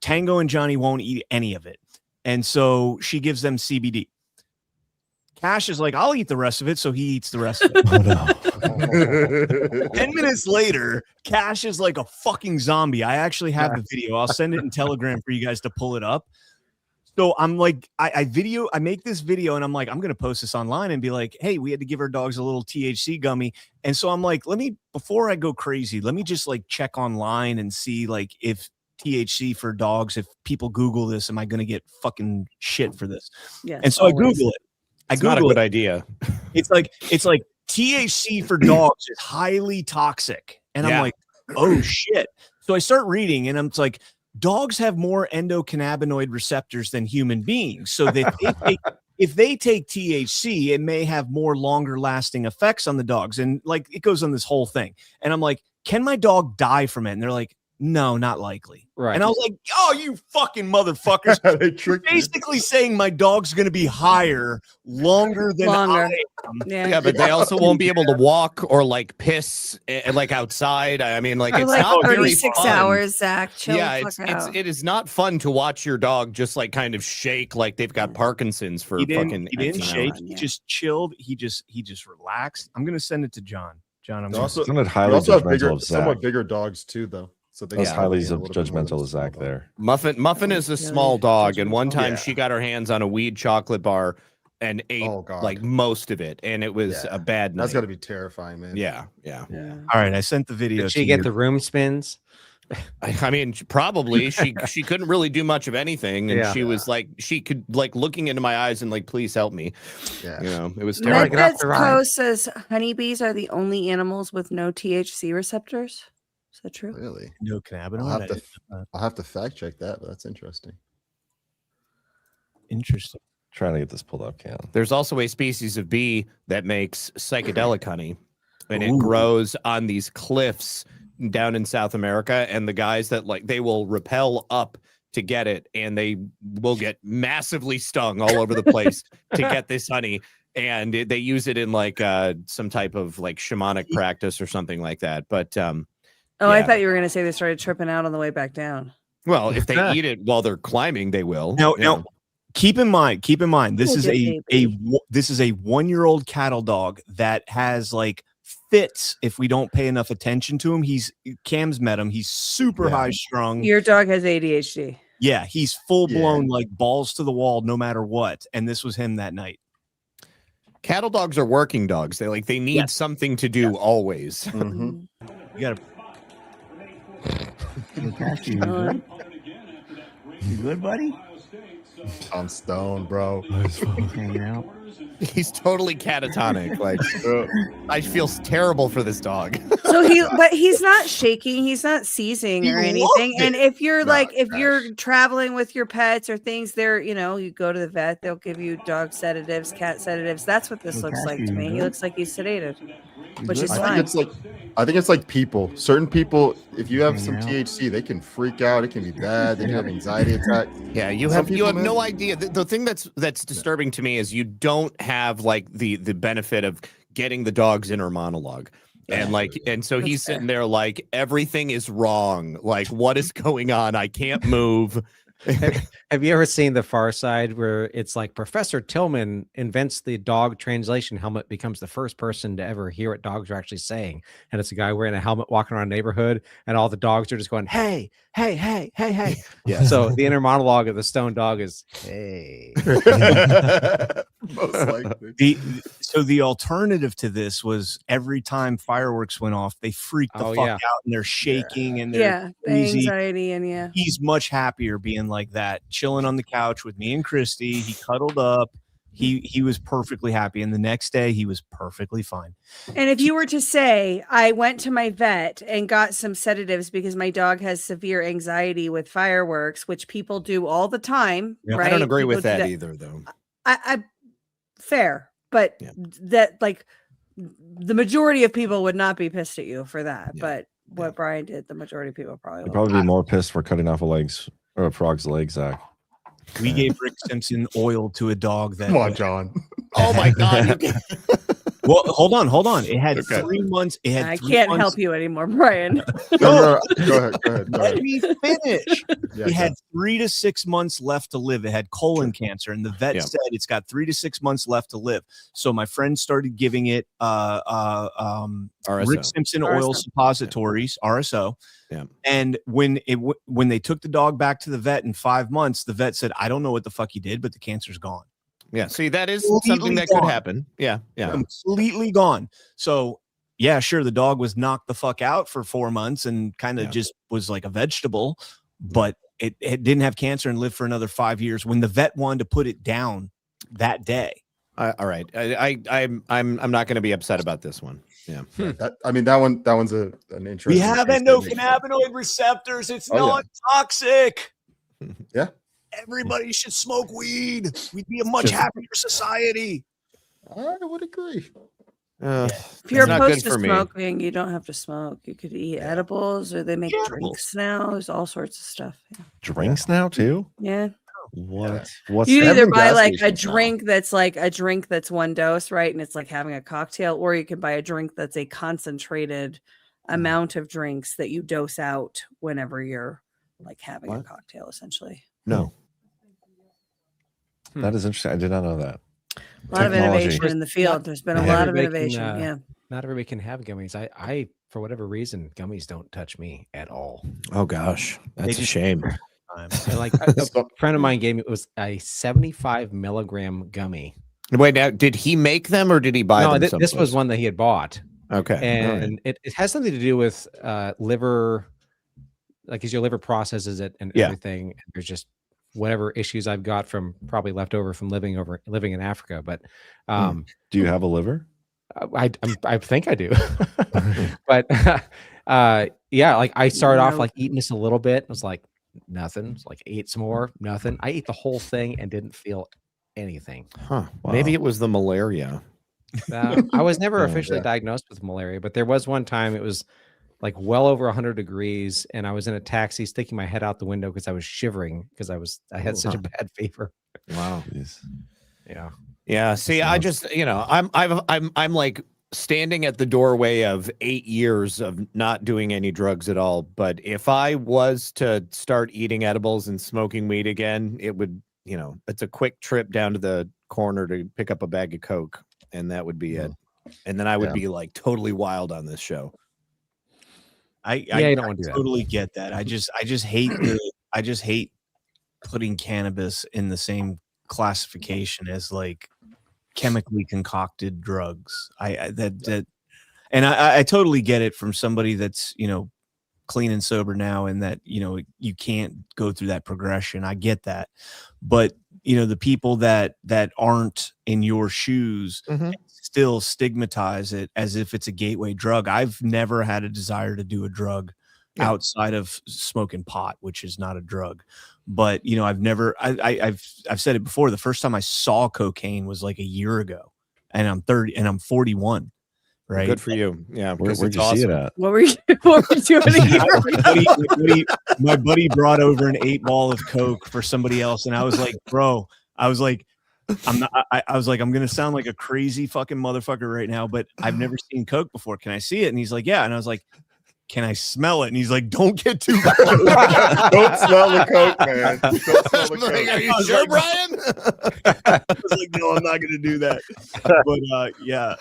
Tango and Johnny won't eat any of it. And so she gives them CBD. Cash is like, I'll eat the rest of it. So he eats the rest of it. Oh, no. 10 minutes later, Cash is like a fucking zombie. I actually have the video. I'll send it in Telegram for you guys to pull it up. So I'm like, I make this video and I'm like, I'm going to post this online and be like, hey, we had to give our dogs a little THC gummy. And so I'm like, before I go crazy, let me just like check online and see like if THC for dogs, if people Google this, am I going to get fucking shit for this? Yeah. And so always. I Google it. It's not a good idea. It's like THC for dogs is highly toxic. And I'm like, oh shit. So I start reading and I'm like, dogs have more endocannabinoid receptors than human beings. So that if they take THC, it may have more longer lasting effects on the dogs. And like, it goes on this whole thing. And I'm like, can my dog die from it? And they're like, no, not likely. Right. And I was like, oh, you fucking motherfuckers. You're basically saying my dog's going to be higher longer than I am. Yeah, but they also won't be able to walk or like piss like outside. I mean, like, it's like not 36 hours, Zach. Chill it is not fun to watch your dog just like kind of shake like they've got Parkinson's for fucking. He didn't shake. He just chilled. He just relaxed. I'm going to send it to John. John, I'm also have somewhat bigger dogs too, though. So they highly judgmental as Zach there. Muffin is a small dog, and one time she got her hands on a weed chocolate bar and ate like most of it, and it was a bad night. That's got to be terrifying, man. Yeah. All right, I sent the video. Did she get the room spins? I mean, probably she couldn't really do much of anything, and she was like, she could like looking into my eyes and like, please help me. Yeah, you know, it was terrible. Medved's says honeybees are the only animals with no THC receptors. Is that true? Really? No cannabinoid. I'll have to fact check that, but that's interesting. Interesting. Trying to get this pulled up, Cam. There's also a species of bee that makes psychedelic honey, and it grows on these cliffs down in South America. And the guys that like they will rappel up to get it, and they will get massively stung all over the place to get this honey. And they use it in like some type of like shamanic practice or something like that. But I thought you were going to say they started tripping out on the way back down. Well, if they eat it while they're climbing, they will. No. Keep in mind, this is a 1-year-old cattle dog that has like fits if we don't pay enough attention to him. Cam's met him. He's super high strung. Your dog has ADHD. Yeah, he's full blown like balls to the wall no matter what. And this was him that night. Cattle dogs are working dogs. They need something to do always. Mm-hmm. You gotta. You good, buddy? I'm stoned, bro. Hanging out. He's totally catatonic. Like, I feel terrible for this dog. So he's not shaking, he's not seizing or anything. And if you're you're traveling with your pets or things, you go to the vet, they'll give you dog sedatives, cat sedatives. That's what this looks like to me. He looks like he's sedated, which is fine. I think it's like people. Certain people, if you have some THC, they can freak out. It can be bad. They can have anxiety attacks. Yeah, you have no idea. The thing that's disturbing to me is you don't have like the benefit of getting the dog's inner monologue. And so he's sitting there like everything is wrong. Like, what is going on? I can't move. Have you ever seen The Far Side where it's like Professor Tillman invents the dog translation helmet, becomes the first person to ever hear what dogs are actually saying, and it's a guy wearing a helmet walking around a neighborhood, and all the dogs are just going, hey, hey, hey, hey, hey. Yeah. So the inner monologue of the stone dog is, hey. Most likely. So the alternative to this was every time fireworks went off, they freaked the fuck out and they're shaking and they're anxiety and he's much happier being like that, chilling on the couch with me and Christy. He cuddled up. He was perfectly happy, and the next day he was perfectly fine. And if you were to say, I went to my vet and got some sedatives because my dog has severe anxiety with fireworks, which people do all the time, right? I don't agree People with do that either, though. I fair, but that like the majority of people would not be pissed at you for that. But what Brian did, the majority of people probably You'd would. probably be more pissed for cutting off a frog's leg, Zach. We gave Rick Simpson oil to a dog that. Come on, John. Oh my God. Well, hold on. It had 3 months. It had. I 3 can't months. help you anymore, Brian. No, go ahead. Let me finish. Yeah, It had 3 to 6 months left to live. It had colon cancer, and the vet said it's got 3 to 6 months left to live. So my friend started giving it Rick Simpson oil suppositories, RSO. Yeah. And when they took the dog back to the vet in 5 months, the vet said, "I don't know what the fuck you did, but the cancer's gone." Yeah. See, that is Completely something that gone. could happen. Yeah. Completely gone. So yeah, sure, the dog was knocked the fuck out for 4 months and kind of just was like a vegetable, but it didn't have cancer and lived for another 5 years when the vet wanted to put it down that day. All right. I'm not going to be upset about this one. Yeah. That one's an interesting. We have case endocannabinoid receptors. It's Oh, yeah. not toxic. Yeah. Everybody should smoke weed. We'd be a much happier society. I would agree. If you're opposed to smoking, you don't have to smoke. You could eat edibles, or they make drinks now. There's all sorts of stuff. Drinks now too? Yeah. What? What's You that? either buy like a drink that's like a drink that's one dose, right? And it's like having a cocktail, or you can buy a drink that's a concentrated amount of drinks that you dose out whenever you're like having a cocktail, essentially. No. That is interesting. I did not know that. A lot of innovation in the field. There's been a lot of innovation. Not everybody can have gummies. I for whatever reason, gummies don't touch me at all. Oh gosh, that's a shame. And like a friend of mine gave me, it was a 75 milligram gummy. Wait, now did he make them or did he buy them? No, this was one that he had bought. Okay, and it has something to do with liver, like as your liver processes it and everything. There's just whatever issues I've got from probably left over from living in Africa. But do you have a liver? I think I do. But yeah, like I started off like eating this a little bit. I was like, nothing. It's like ate some more, nothing. I ate the whole thing and didn't feel anything. Huh. Wow. Maybe it was the malaria. I was never officially diagnosed with malaria, but there was one time it was like well over 100 degrees, and I was in a taxi sticking my head out the window because I was shivering because I had such a bad fever. Wow. Yeah. Yeah. See, I just, I'm like standing at the doorway of 8 years of not doing any drugs at all. But if I was to start eating edibles and smoking weed again, it would, it's a quick trip down to the corner to pick up a bag of Coke, and that would be it. And then I would be like totally wild on this show. I don't want to totally get that. I just hate putting cannabis in the same classification as like chemically concocted drugs. I totally get it from somebody that's clean and sober now, and that you can't go through that progression. I get that, but the people that aren't in your shoes still stigmatize it as if it's a gateway drug. I've never had a desire to do a drug outside of smoking pot, which is not a drug. But I've said it before. The first time I saw cocaine was like a year ago, and I'm 30 and I'm 41. Right. Good for you. Yeah. Where'd you see it at? What were you doing a year ago? My buddy brought over an 8-ball of Coke for somebody else, and I was like, bro, I was like, I'm going to sound like a crazy fucking motherfucker right now, but I've never seen Coke before. Can I see it? And he's like, yeah. And I was like, can I smell it? And he's like, don't get too close. Don't smell the Coke, man. Don't smell the Coke. Are you sure, Brian? I was like, no, I'm not going to do that. But yeah.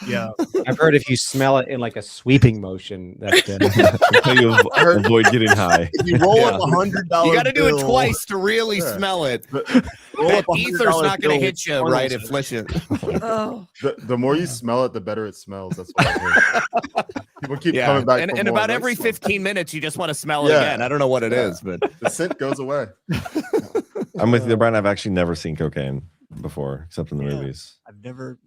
I've heard if you smell it in like a sweeping motion, that you avoid getting high. If you roll up $100, you got to do it twice to really smell it. That ether's not going to hit you right at Flish. Oh. The more you smell it, the better it smells. That's what I heard. People keep coming back. And about every 15 minutes, you just want to smell it again. I don't know what it is, but the scent goes away. I'm with you, Brian. I've actually never seen cocaine. before, except in the movies. I've never.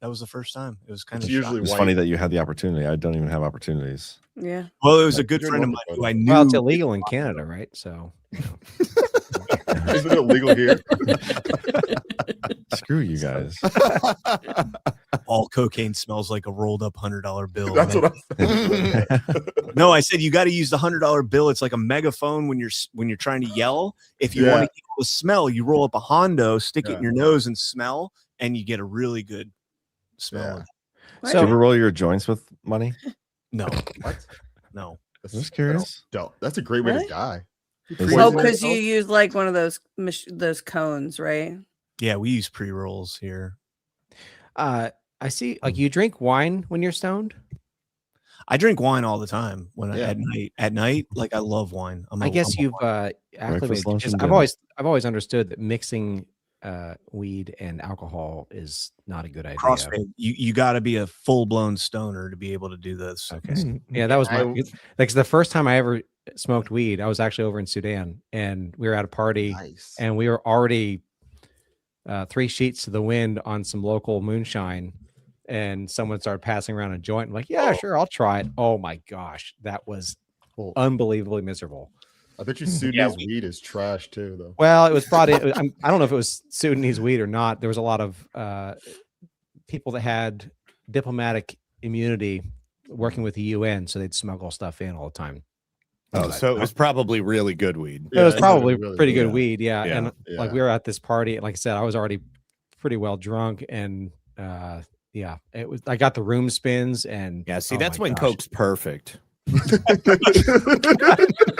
That was the first time. It was kind of usually It's white. funny that you had the opportunity. I don't even have opportunities. Yeah. Well, it was a Like, good you're friend of normal, mine who I brother. knew. Well, it's illegal in Canada, right? So, you know. Isn't it illegal here? Screw you guys. All cocaine smells like a rolled up $100 bill. That's what I said. No, I said you got to use the $100 bill. It's like a megaphone when you're trying to yell. If you want to get the smell, you roll up a Hondo, stick it in your nose, and smell, and you get a really good smell. Do you ever roll your joints with money? No. What? No. I'm just curious. That's a great way Really? to die. Oh, because you use like one of those cones, right? Yeah, we use pre-rolls here. I see. Like you drink wine when you're stoned. I drink wine all the time at night. Like I love wine. I guess you've acclimated. lunch, Because and I've dinner. always understood that mixing weed and alcohol is not a good idea. Crossfade. You got to be a full-blown stoner to be able to do this. Okay. Yeah, that was my like the first time I ever smoked weed. I was actually over in Sudan, and we were at a party, and we were already 3 sheets to the wind on some local moonshine, and someone started passing around a joint. I'm like, yeah, sure, I'll try it. Oh my gosh, that was unbelievably miserable. I bet you Sudanese weed is trash too, though. Well, it was brought in. I don't know if it was Sudanese weed or not. There was a lot of people that had diplomatic immunity working with the UN, so they'd smuggle stuff in all the time. Oh, so it was probably really good weed. It was probably really pretty good. good weed, yeah. Yeah. And like we were at this party, and like I said, I was already pretty well drunk, and yeah, it was. I got the room spins, and Yeah, see, oh that's my when gosh. Coke's perfect.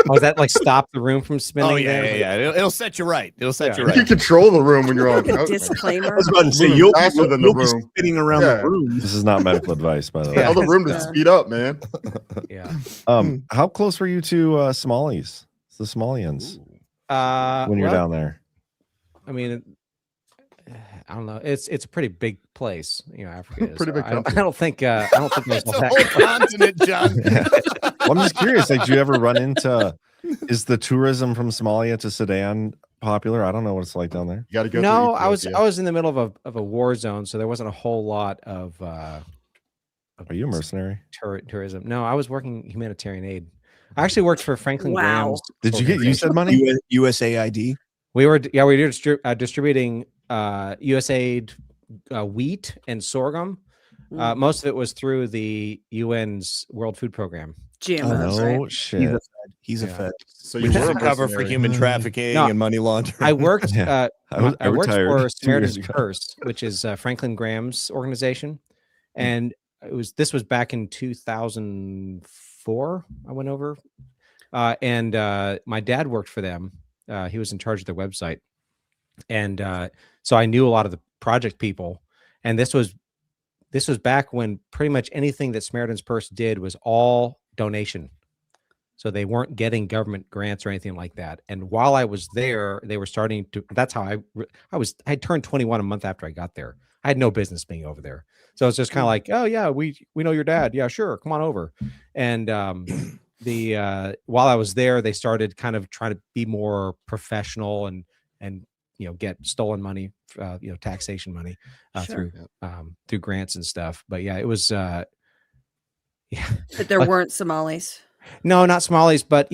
Oh, that like stop the room from spinning? Oh, yeah, there? yeah, yeah. It'll set you right. It'll set you You right. can control the room when you're on. A disclaimer. I was about to say Moving you'll faster than the be room. spinning around Yeah. the room. This is not medical advice, by the way. Tell the room to speed up, man. Yeah. How close were you to Somalis? The Somalians when you're down there? I mean, I don't know. It's a pretty big place, you know. Africa is. Pretty big I don't continent. think there's It's all a that whole continent, John. Well, I'm just curious. Like, do you ever run into? Is the tourism from Somalia to Sudan popular? I don't know what it's like down there. You got to go. No, through I was Ethiopia. in the middle of a war zone, so there wasn't a whole lot of Are you a mercenary? tourism. No, I was working humanitarian aid. I actually worked for Franklin Wow. Graham's. Did you get USAID money? USAID. We were distributing USAID wheat and sorghum. Most of it was through the UN's World Food Program. GMOs, No right? shit. He's a fed. So Which you is were a cover for mercenary. human trafficking No, and money laundering. I worked. Yeah. I I worked retired for 2 years Samaritan's ago. Purse, which is Franklin Graham's organization, and this was back in 2004. I went over, and my dad worked for them. He was in charge of their website, and so I knew a lot of the project people. And this was back when pretty much anything that Samaritan's Purse did was all donation. So they weren't getting government grants or anything like that. And while I was there, they were starting to. That's how I turned 21 a month after I got there. I had no business being over there. So it's just kind of like, oh yeah, we know your dad. Yeah, sure, come on over. And while I was there, they started kind of trying to be more professional and get stolen money, taxation money Sure. through grants and stuff. But yeah, it was But there weren't Somalis. No, not Somalis, but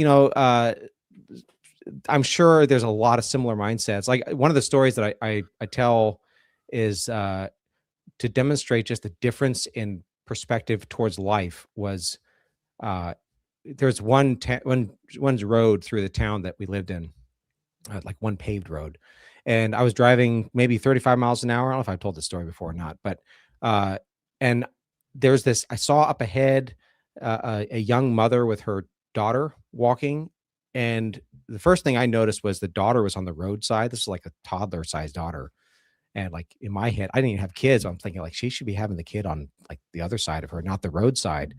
I'm sure there's a lot of similar mindsets. Like one of the stories that I tell is to demonstrate just the difference in perspective towards life was there's one road through the town that we lived in, like one paved road, and I was driving maybe 35 miles an hour. I don't know if I've told this story before or not, but and there's this. I saw up ahead a young mother with her daughter walking, and the first thing I noticed was the daughter was on the roadside. This is like a toddler-sized daughter, and like in my head, I didn't even have kids. I'm thinking like she should be having the kid on like the other side of her, not the roadside.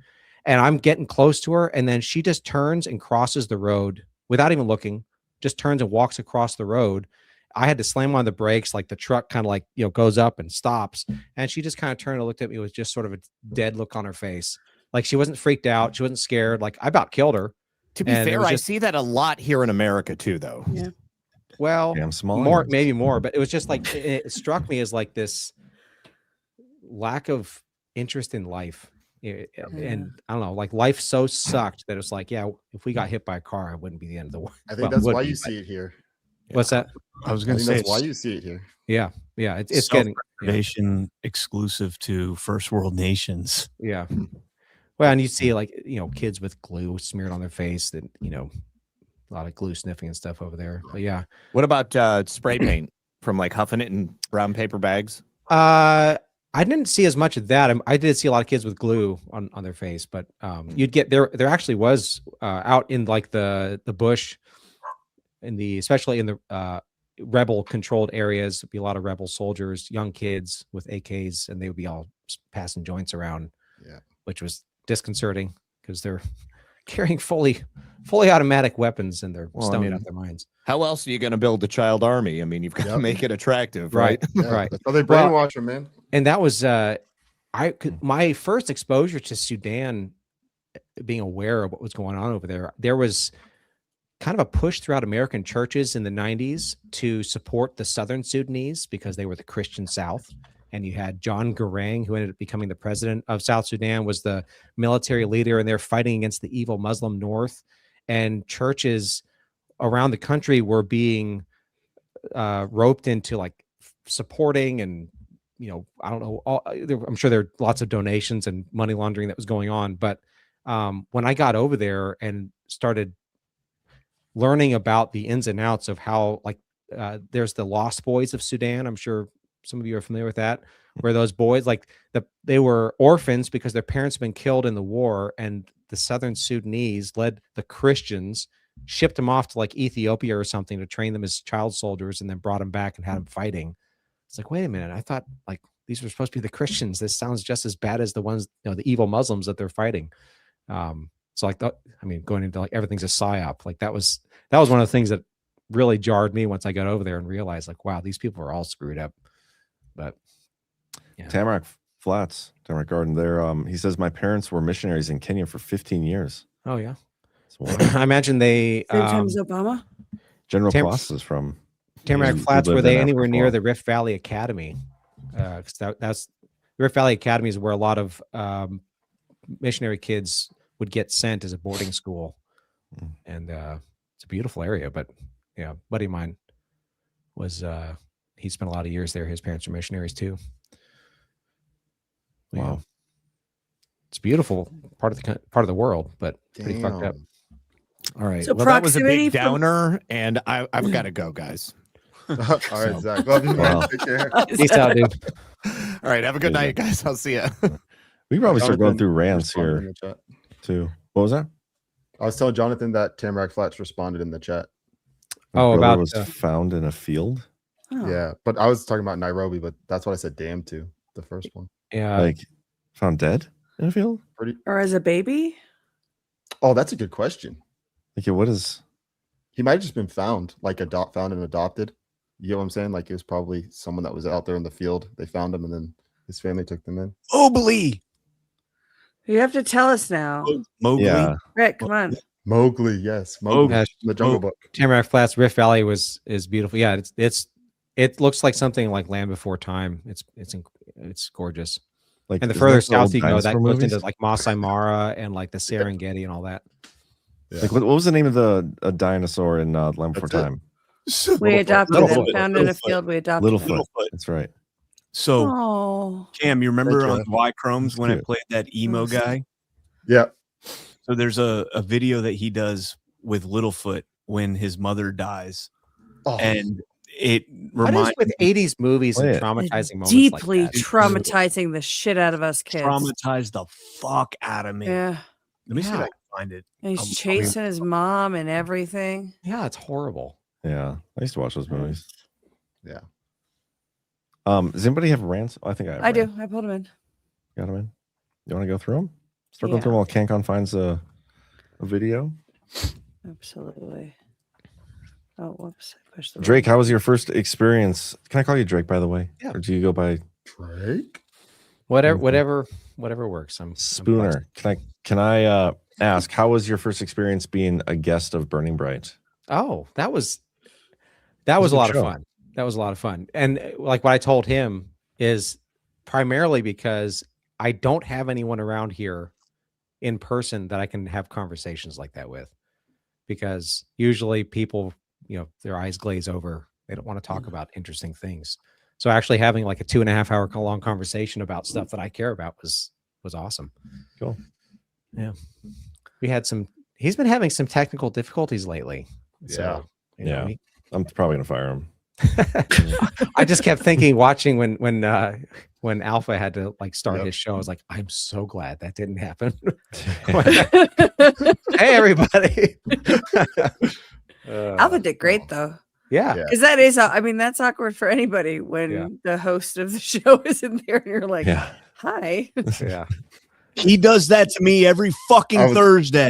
And I'm getting close to her, and then she just turns and crosses the road without even looking. Just turns and walks across the road. I had to slam on the brakes, like the truck kind of like goes up and stops, and she just kind of turned and looked at me with just sort of a dead look on her face. Like she wasn't freaked out. She wasn't scared. Like I about killed her. To be And it fair, was I just- see that a lot here in America too, though. Yeah. Well, Damn small more, onions. maybe more, but it was just like it struck me as like this lack of interest in life. And I don't know, like life so sucked that it's like, yeah, if we got hit by a car, it wouldn't be the end of the world. I think Well, that's would why be, you but- see it here. What's that? I was I going to think say that's why you see it here. Yeah, it's getting self-preservation exclusive to first world nations. yeah. Well, and you see like kids with glue smeared on their face, that a lot of glue sniffing and stuff over there. But yeah, What about spray paint from like huffing it in brown paper bags? I didn't see as much of that. I did see a lot of kids with glue on their face, but you'd get there actually was out in like the bush, especially in the rebel controlled areas, would be a lot of rebel soldiers, young kids with AKs, and they would be all passing joints around. Yeah, which was disconcerting because they're carrying fully automatic weapons and they're stoned out their minds. How else are you going to build a child army? I mean, you've got to make it attractive, right? Right. That's how they brainwash them, man. And that was my first exposure to Sudan, being aware of what was going on over there. There was kind of a push throughout American churches in the 90s to support the Southern Sudanese because they were the Christian South. And you had John Garang, who ended up becoming the president of South Sudan, was the military leader, and they're fighting against the evil Muslim North. And churches around the country were being roped into like supporting, and I don't know. I'm sure there are lots of donations and money laundering that was going on. But when I got over there and started learning about the ins and outs of how, like, there's the Lost Boys of Sudan. I'm sure some of you are familiar with that, where those boys, like they were orphans because their parents had been killed in the war, and the Southern Sudanese led the Christians, shipped them off to like Ethiopia or something to train them as child soldiers, and then brought them back and had them fighting. It's like, wait a minute, I thought like these were supposed to be the Christians. This sounds just as bad as the ones, the evil Muslims that they're fighting. So like, going into like everything's a psyop. Like that was one of the things that really jarred me once I got over there and realized like, wow, these people are all screwed up. But yeah. Tamarack Garden there. He says my parents were missionaries in Kenya for 15 years. Oh yeah. I imagine they Same time as Obama. General Cross is from Tamarack Flats. Were they anywhere near the Rift Valley Academy? That's the Rift Valley Academy is where a lot of missionary kids would get sent as a boarding school, and it's a beautiful area. But yeah, a buddy of mine was he spent a lot of years there. His parents are missionaries too. Wow. Yeah. It's a beautiful part of the world, but pretty fucked up. All right. So well, that was a proximity big downer, and I've got to go, guys. All right, Zach. Love you, man. Take care. Peace out, dude. All right. Have a good night, guys. I'll see you. We probably start going Jonathan through rants responded in here the chat. too. What was that? I was telling Jonathan that Tamarack Flats responded in the chat. My brother about was found in a field. Oh. Yeah, but I was talking about Nairobi, but that's what I said damn to, the first one. Yeah. Like found dead in a field. Or as a baby? Oh, that's a good question. Like, what is? He might have just been found, like found and adopted. You get what I'm saying? Like it was probably someone that was out there in the field. They found him, and then his family took them in. Mowgli. You have to tell us now. Mowgli. Yeah. Rick, come on. Mowgli, yes, Mowgli, Gosh. in the Jungle Book. Tamarack Flats Rift Valley is beautiful. Yeah, it looks like something like Land Before Time. It's gorgeous. Like, And the isn't further that the old south you go, that dinosaur goes movies? into like Masai Mara and like the Serengeti and all that. Yeah. Like, what was the name of a dinosaur in Land Before That's it. Time? We adopted Littlefoot. them, found in a field. We adopted them. Littlefoot. That's right. So Oh, Cam, you remember Thank you, on man. Y Chromes when I cute. played that emo guy? Yeah, So there's a video that he does with Littlefoot when his mother dies, oh, and it What is reminds with 80s movies and Play it. traumatizing moments deeply like that? traumatizing the shit out of us kids. traumatized the fuck out of me. Yeah. Let me see if I Yeah. can find it. And he's I'll- chasing his mom and everything. Yeah, it's horrible. Yeah, I used to watch those movies. yeah. Does anybody have rants? Oh, I think I have. I do. rants. I pulled him in. Got them in. You want to go through them? Start going Yeah. through them while CanCon finds a video. Absolutely. Oh, whoops. I pushed the wrong- Drake, how was your first experience? Can I call you Drake, by the way? Yeah. Or do you go by Drake. Whatever works. I'm Spooner? Can I ask, how was your first experience being a guest of Burning Bright? Oh, that was That was a good lot of show. fun. That was a lot of fun. And like what I told him is primarily because I don't have anyone around here in person that I can have conversations like that with, because usually people, their eyes glaze over. They don't want to talk about interesting things. So actually having like a 2.5 hour long conversation about stuff that I care about was awesome. Cool. Yeah. He's been having some technical difficulties lately. So, I'm probably gonna fire him. I just kept thinking, watching when Alpha had to like start his show, I was like, I'm so glad that didn't happen. Hey everybody. Alpha did great though. Yeah. Because that is, that's awkward for anybody when the host of the show isn't there and you're like, hi. Yeah. He does that to me every fucking Thursday.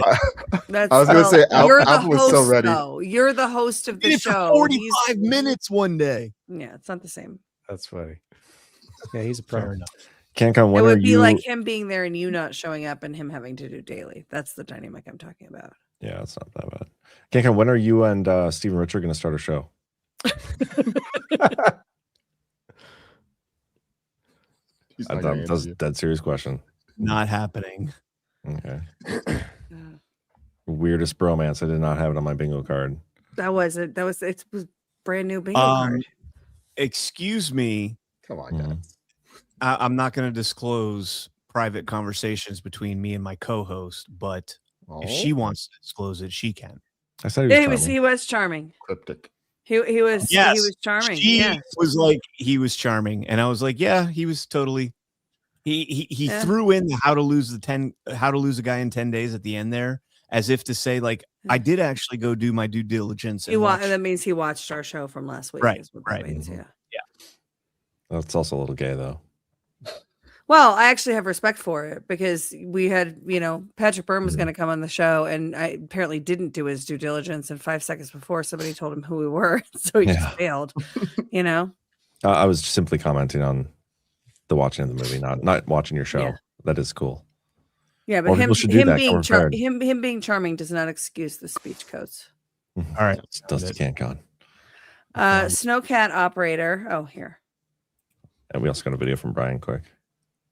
That's, I was gonna say you're the Alpha was host, so ready. though. You're the host of the Did it for show. 45 minutes one day. Yeah, it's not the same. That's funny. Yeah, he's a pro. Can't come. It When are would be you? like him being there and you not showing up and him having to do daily. That's the dynamic I'm talking about. Yeah, it's not that bad. Can't come. When are you and Stephen Richard going to start a show? That's a dead serious question. Not happening. Okay. Weirdest bromance. I did not have it on my bingo card. It was brand new bingo card. Excuse me. Come on, guys. I'm not going to disclose private conversations between me and my co-host, but if she wants to disclose it, she can. I said He was charming. Cryptic. He was charming. She was like, he was charming, and I was like, yeah, he was totally. He threw in the how to lose a guy in 10 days at the end there, as if to say, like, I did actually go do my due diligence. That means he watched our show from last week. Right. Is what that means, yeah. That's also a little gay, though. Well, I actually have respect for it because we had, Patrick Byrne was going to come on the show and I apparently didn't do his due diligence. And 5 seconds before, somebody told him who we were. So he just failed, I was simply commenting on the watching of the movie, not watching your show. Yeah. That is cool. Yeah, but him being charming does not excuse the speech codes. All right. Dusty can't go. Snowcat operator. Oh, here. And we also got a video from Brian quick.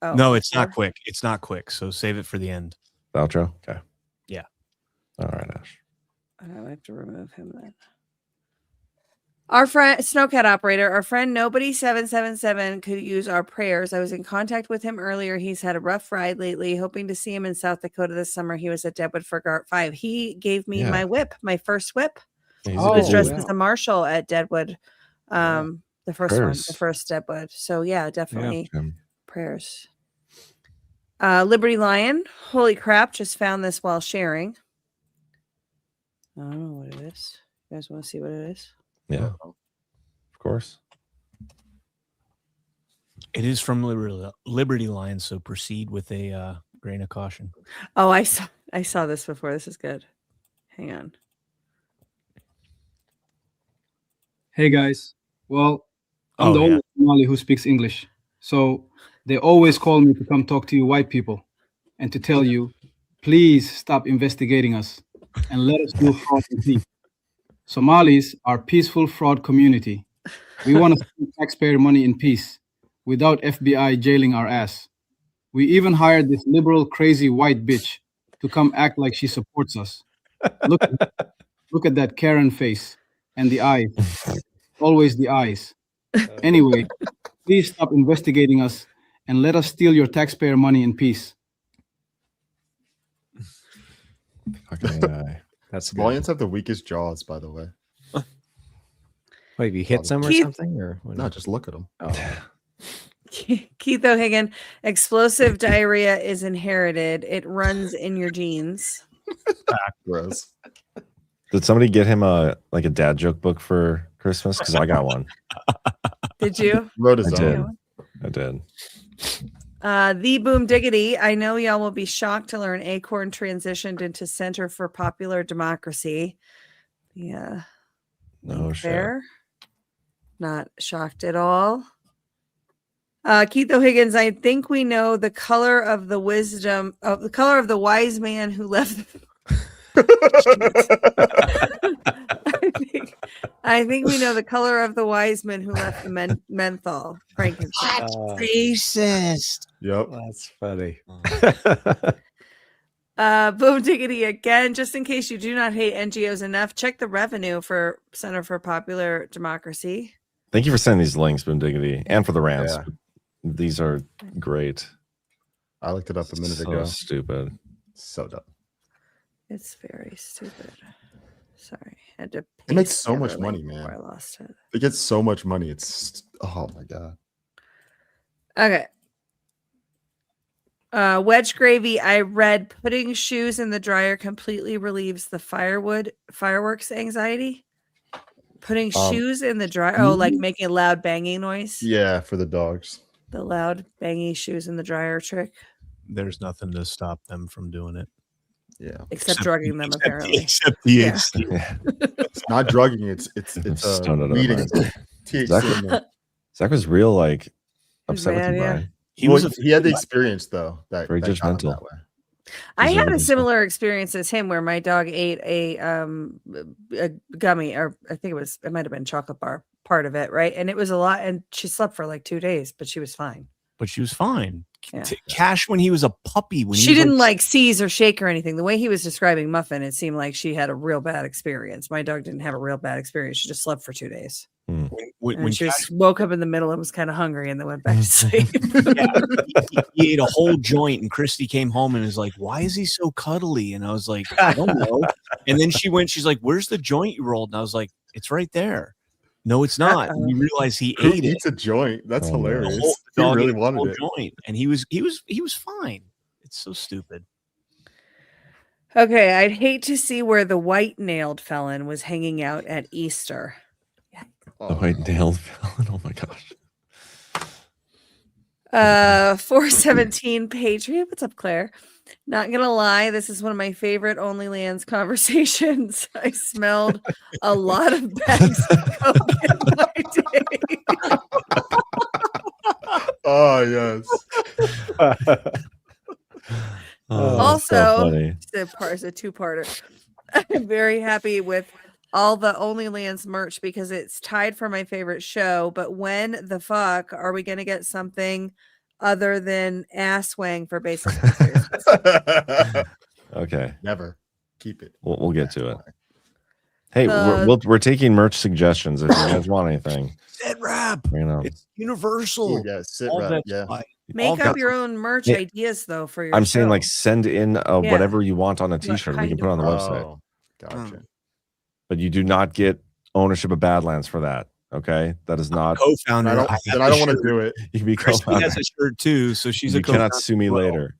Oh, no, it's not quick. It's not quick. So save it for the end. The outro? Okay. Yeah. All right, Ash. I have to remove him then. Our friend, Snowcat operator, our friend Nobody777 could use our prayers. I was in contact with him earlier. He's had a rough ride lately, hoping to see him in South Dakota this summer. He was at Deadwood for GART 5. He gave me my whip, my first whip. He was dressed as a marshal at Deadwood. The first one, the first Deadwood. So yeah, definitely prayers. Liberty Lion, holy crap, just found this while sharing. I don't know what it is. You guys want to see what it is? Yeah, of course. It is from Liberty Lion, so proceed with a grain of caution. Oh, I saw this before. This is good. Hang on. Hey guys. Well, I'm the only Somali who speaks English. So they always call me to come talk to you white people and to tell you, please stop investigating us and let us do fraud in peace. Somalis are peaceful fraud community. We want to spend taxpayer money in peace without FBI jailing our ass. We even hired this liberal crazy white bitch to come act like she supports us. Look at that Karen face and the eyes. Always the eyes. Anyway, please stop investigating us and let us steal your taxpayer money in peace. Fucking AI. That's Somalians have the weakest jaws, by the way. Wait, you hit some or something? Or no, just look at them. Oh. Keith O'Hagan, explosive diarrhea is inherited. It runs in your genes. Gross. Did somebody get him a dad joke book for Christmas? Because I got one. Did you? Wrote his own. I did. The Boom Diggity. I know y'all will be shocked to learn Acorn transitioned into Center for Popular Democracy. Yeah. No shit. Not shocked at all. Keith O'Higgins, I think we know the color of the wise man who left. I think we know the color of the wise men who left the menthol. Frankincense. Racist. Yep. That's funny. Boom diggity again. Just in case you do not hate NGOs enough, check the revenue for Center for Popular Democracy. Thank you for sending these links, Boom Diggity, and for the rants. Yeah. These are great. I looked it up a minute So ago. stupid. So dumb. It's very stupid. Sorry, I had to. It makes paste so much Everlink money, before man. I lost it. It gets so much money. It's oh my god. Okay. Wedge gravy. I read putting shoes in the dryer completely relieves the fireworks anxiety. Putting shoes in the dryer. Oh, like making a loud banging noise. Yeah, for the dogs. The loud bangy shoes in the dryer trick. There's nothing to stop them from doing it. Yeah. Except drugging them, apparently. Except THC. It's not drugging. It's Stoned out of their reading minds. THC in there. Zach was real like upset with mad, you, yeah. Brian. He had the experience though. That Very that got him judgmental. that way. I Deserve had a it. similar experience as him where my dog ate a gummy, or I think it might have been chocolate bar, part of it, right? And it was a lot, and she slept for like 2 days, but she was fine. But she was fine. Yeah. Cash when he was a puppy. When She he was didn't like seize or shake or anything. The way he was describing Muffin, it seemed like she had a real bad experience. My dog didn't have a real bad experience. She just slept for 2 days. when She Cash, just woke up in the middle and was kind of hungry and then went back to sleep. he ate a whole joint, and Christy came home and was like, "Why is he so cuddly?" And I was like, "I don't know." And then she's like, "Where's the joint you rolled?" And I was like, "It's right there." No, it's not. And we realized he Who ate it. eats a joint? That's Oh, no. hilarious. The He dog really ate the whole wanted it. joint, and he was fine. It's so stupid. Okay, I'd hate to see where the white-nailed felon was hanging out at Easter. The white-nailed felon. Oh my gosh. 417 Patriot. What's up, Claire? Not gonna lie, this is one of my favorite OnlyLands conversations. I smelled a lot of bags of coke in my day. Oh yes. Also, it's a two-parter. I'm very happy with all the OnlyLands merch because it's tied for my favorite show. But when the fuck are we gonna get something other than ass wang for basic? Okay. Never. Keep it. We'll get to it. Hey, we're taking merch suggestions if you guys want anything. Sit rap. You know, It's universal. Ooh, yeah, sit All rep, that's yeah. fine. Make All up your own merch Yeah. ideas though for your I'm saying like show. send in Yeah. whatever you want on a t-shirt. We kind can put it on the website. Oh, gotcha. But you do not get ownership of Badlands for that. Okay, that is not. Co-founder. I don't want to do it. You can be Christy co-founder. has a shirt too, so she's You a cannot co-founder sue me as well. later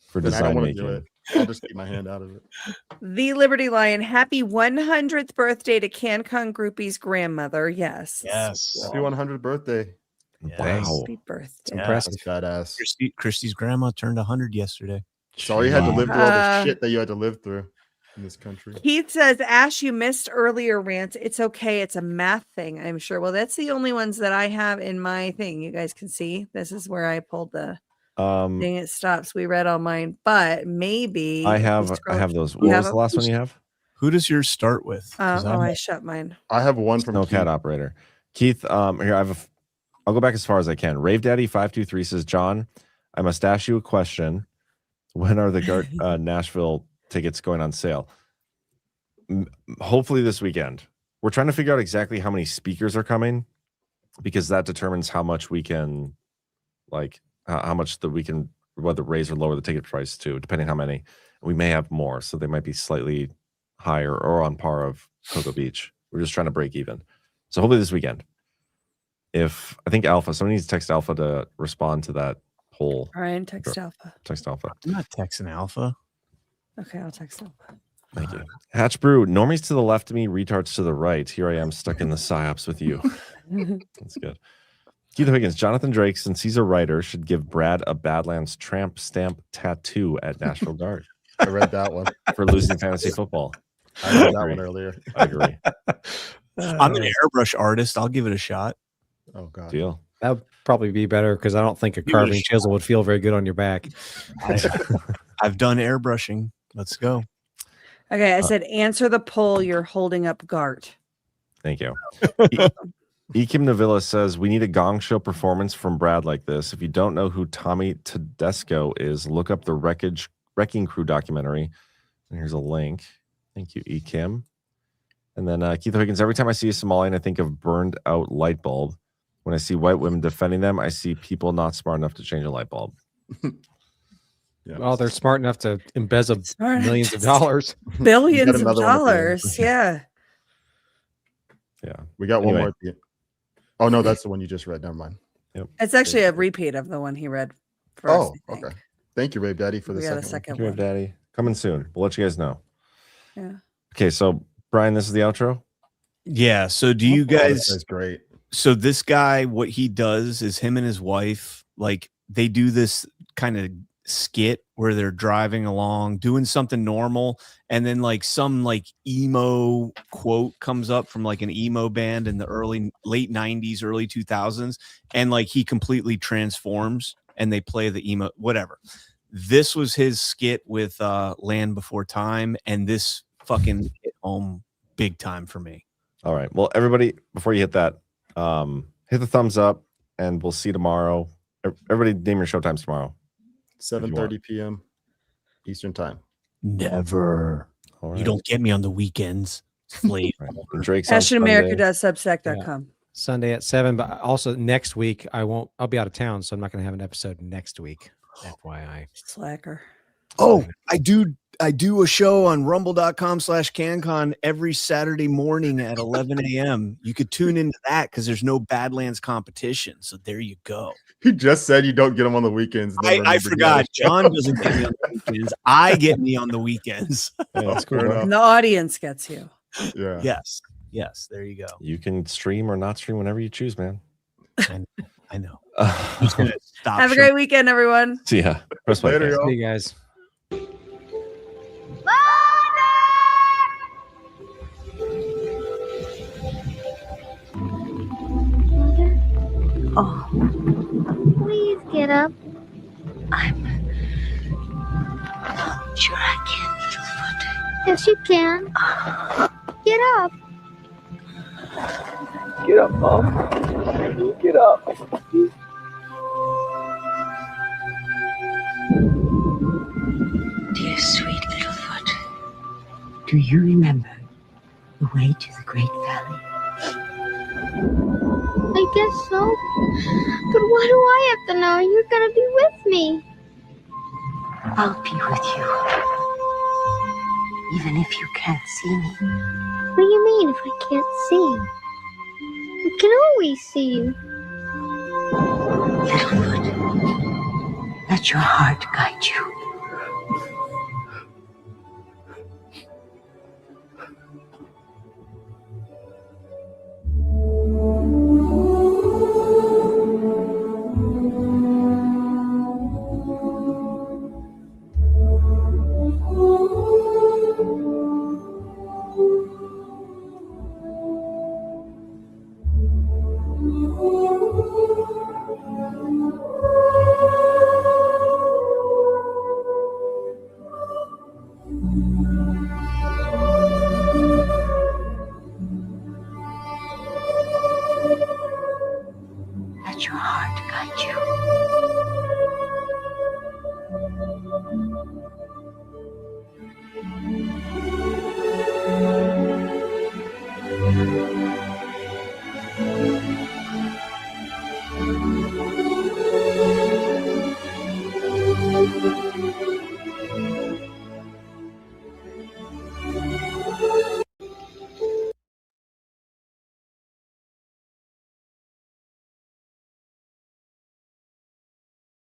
for Then I design don't want to do making. it. I'll just keep my hand out of it. The Liberty Lion, happy 100th birthday to CanCon Groupie's grandmother. Yes. Yes. Happy 100th birthday. Wow. Happy birthday. Impressive. That's badass. Christy's grandma turned 100 yesterday. Sorry you had to live through all Uh, the shit that you had to live through in this country. Keith says, Ash, you missed earlier rant. It's okay. It's a math thing, I'm sure. Well, that's the only ones that I have in my thing. You guys can see. This is where I pulled the thing. It stops. We read all mine, but maybe I if we have scroll- those. You What have was the them? last one you have? Who does yours start with? I shut mine. I have one from No Keith. cat operator. Keith, here I have I'll go back as far as I can. Rave Daddy 523 says, John, I must ask you a question. When are the Nashville tickets going on sale? Hopefully this weekend. We're trying to figure out exactly how many speakers are coming because that determines how much we can, like, how much we can, whether raise or lower the ticket price too, depending how many. We may have more, so they might be slightly higher or on par of Cocoa Beach. We're just trying to break even. So hopefully this weekend. If I think Alpha, someone needs to text Alpha to respond to that poll. Ryan, text Alpha. Text Alpha. I'm not texting Alpha. Okay, I'll text Alpha. Thank you. Hatch Brew, normies to the left of me, retards to the right. Here I am stuck in the psyops with you. That's good. Keith Higgins, Jonathan Drake, since he's a writer, should give Brad a Badlands tramp stamp tattoo at Nashville Dart. I read that one. For losing fantasy football. I read that one earlier. I agree. I'm an airbrush artist. I'll give it a shot. Oh god. Deal. That would probably be better because I don't think a Give it a carving shot. chisel would feel very good on your back. I've done airbrushing. Let's go. Okay, I said answer the poll. You're holding up Gart. Thank you. Ekim Navilla says, we need a gong show performance from Brad like this. If you don't know who Tommy Tedesco is, look up the Wrecking Crew documentary. And here's a link. Thank you, Ekim. And then Keith Higgins, every time I see a Somalian, I think of burned out light bulb. When I see white women defending them, I see people not smart enough to change a light bulb. Yeah. Well, they're smart enough to embezzle millions of dollars. Billions of dollars. Yeah. Yeah. We got one more. Oh, no, that's the one you just read. Never mind. Yep. It's actually a repeat of the one he read first. Okay. Thank you, Rave Daddy, for the second one. Thank you, Rave Daddy. Coming soon. We'll let you guys know. Yeah. Okay, so Brian, this is the outro. Yeah. So do you guys? That's great. So this guy, what he does is him and his wife, like they do this kind of skit where they're driving along doing something normal, and then like some like emo quote comes up from like an emo band in the late 90s, early 2000s, and like he completely transforms and they play the emo whatever. This was his skit with Land Before Time, and this fucking hit home big time for me. All right, well, everybody, before you hit that, hit the thumbs up, and we'll see you tomorrow. Everybody name your showtimes tomorrow. 7:30 p.m. Eastern time. Never. Right. You don't get me on the weekends. Slave. Drake's AshtonAmerica.substack.com. Sunday at 7, but also next week I'll be out of town, so I'm not going to have an episode next week. FYI. Slacker. Oh, I do a show on rumble.com/CanCon every Saturday morning at 11 a.m. You could tune into that because there's no Badlands competition. So there you go. He just said you don't get him on the weekends. I forgot. John doesn't get me on the weekends. I get me on the weekends. Yeah, that's cool. And the audience gets you. Yeah. Yes. There you go. You can stream or not stream whenever you choose, man. I know. I'm just gonna stop. Have a great weekend, everyone. See ya. Press play, Later, guys. y'all. See you guys. Oh, please get up. I'm sure I can, Littlefoot. Yes, you can. Get up. Get up, Mom. Get up. Dear sweet Littlefoot, do you remember the way to the Great Valley? I guess so. But why do I have to know? You're gonna be with me. I'll be with you. Even if you can't see me. What do you mean if I can't see you? I can always see you. Littlefoot, let your heart guide you. Let your heart guide you.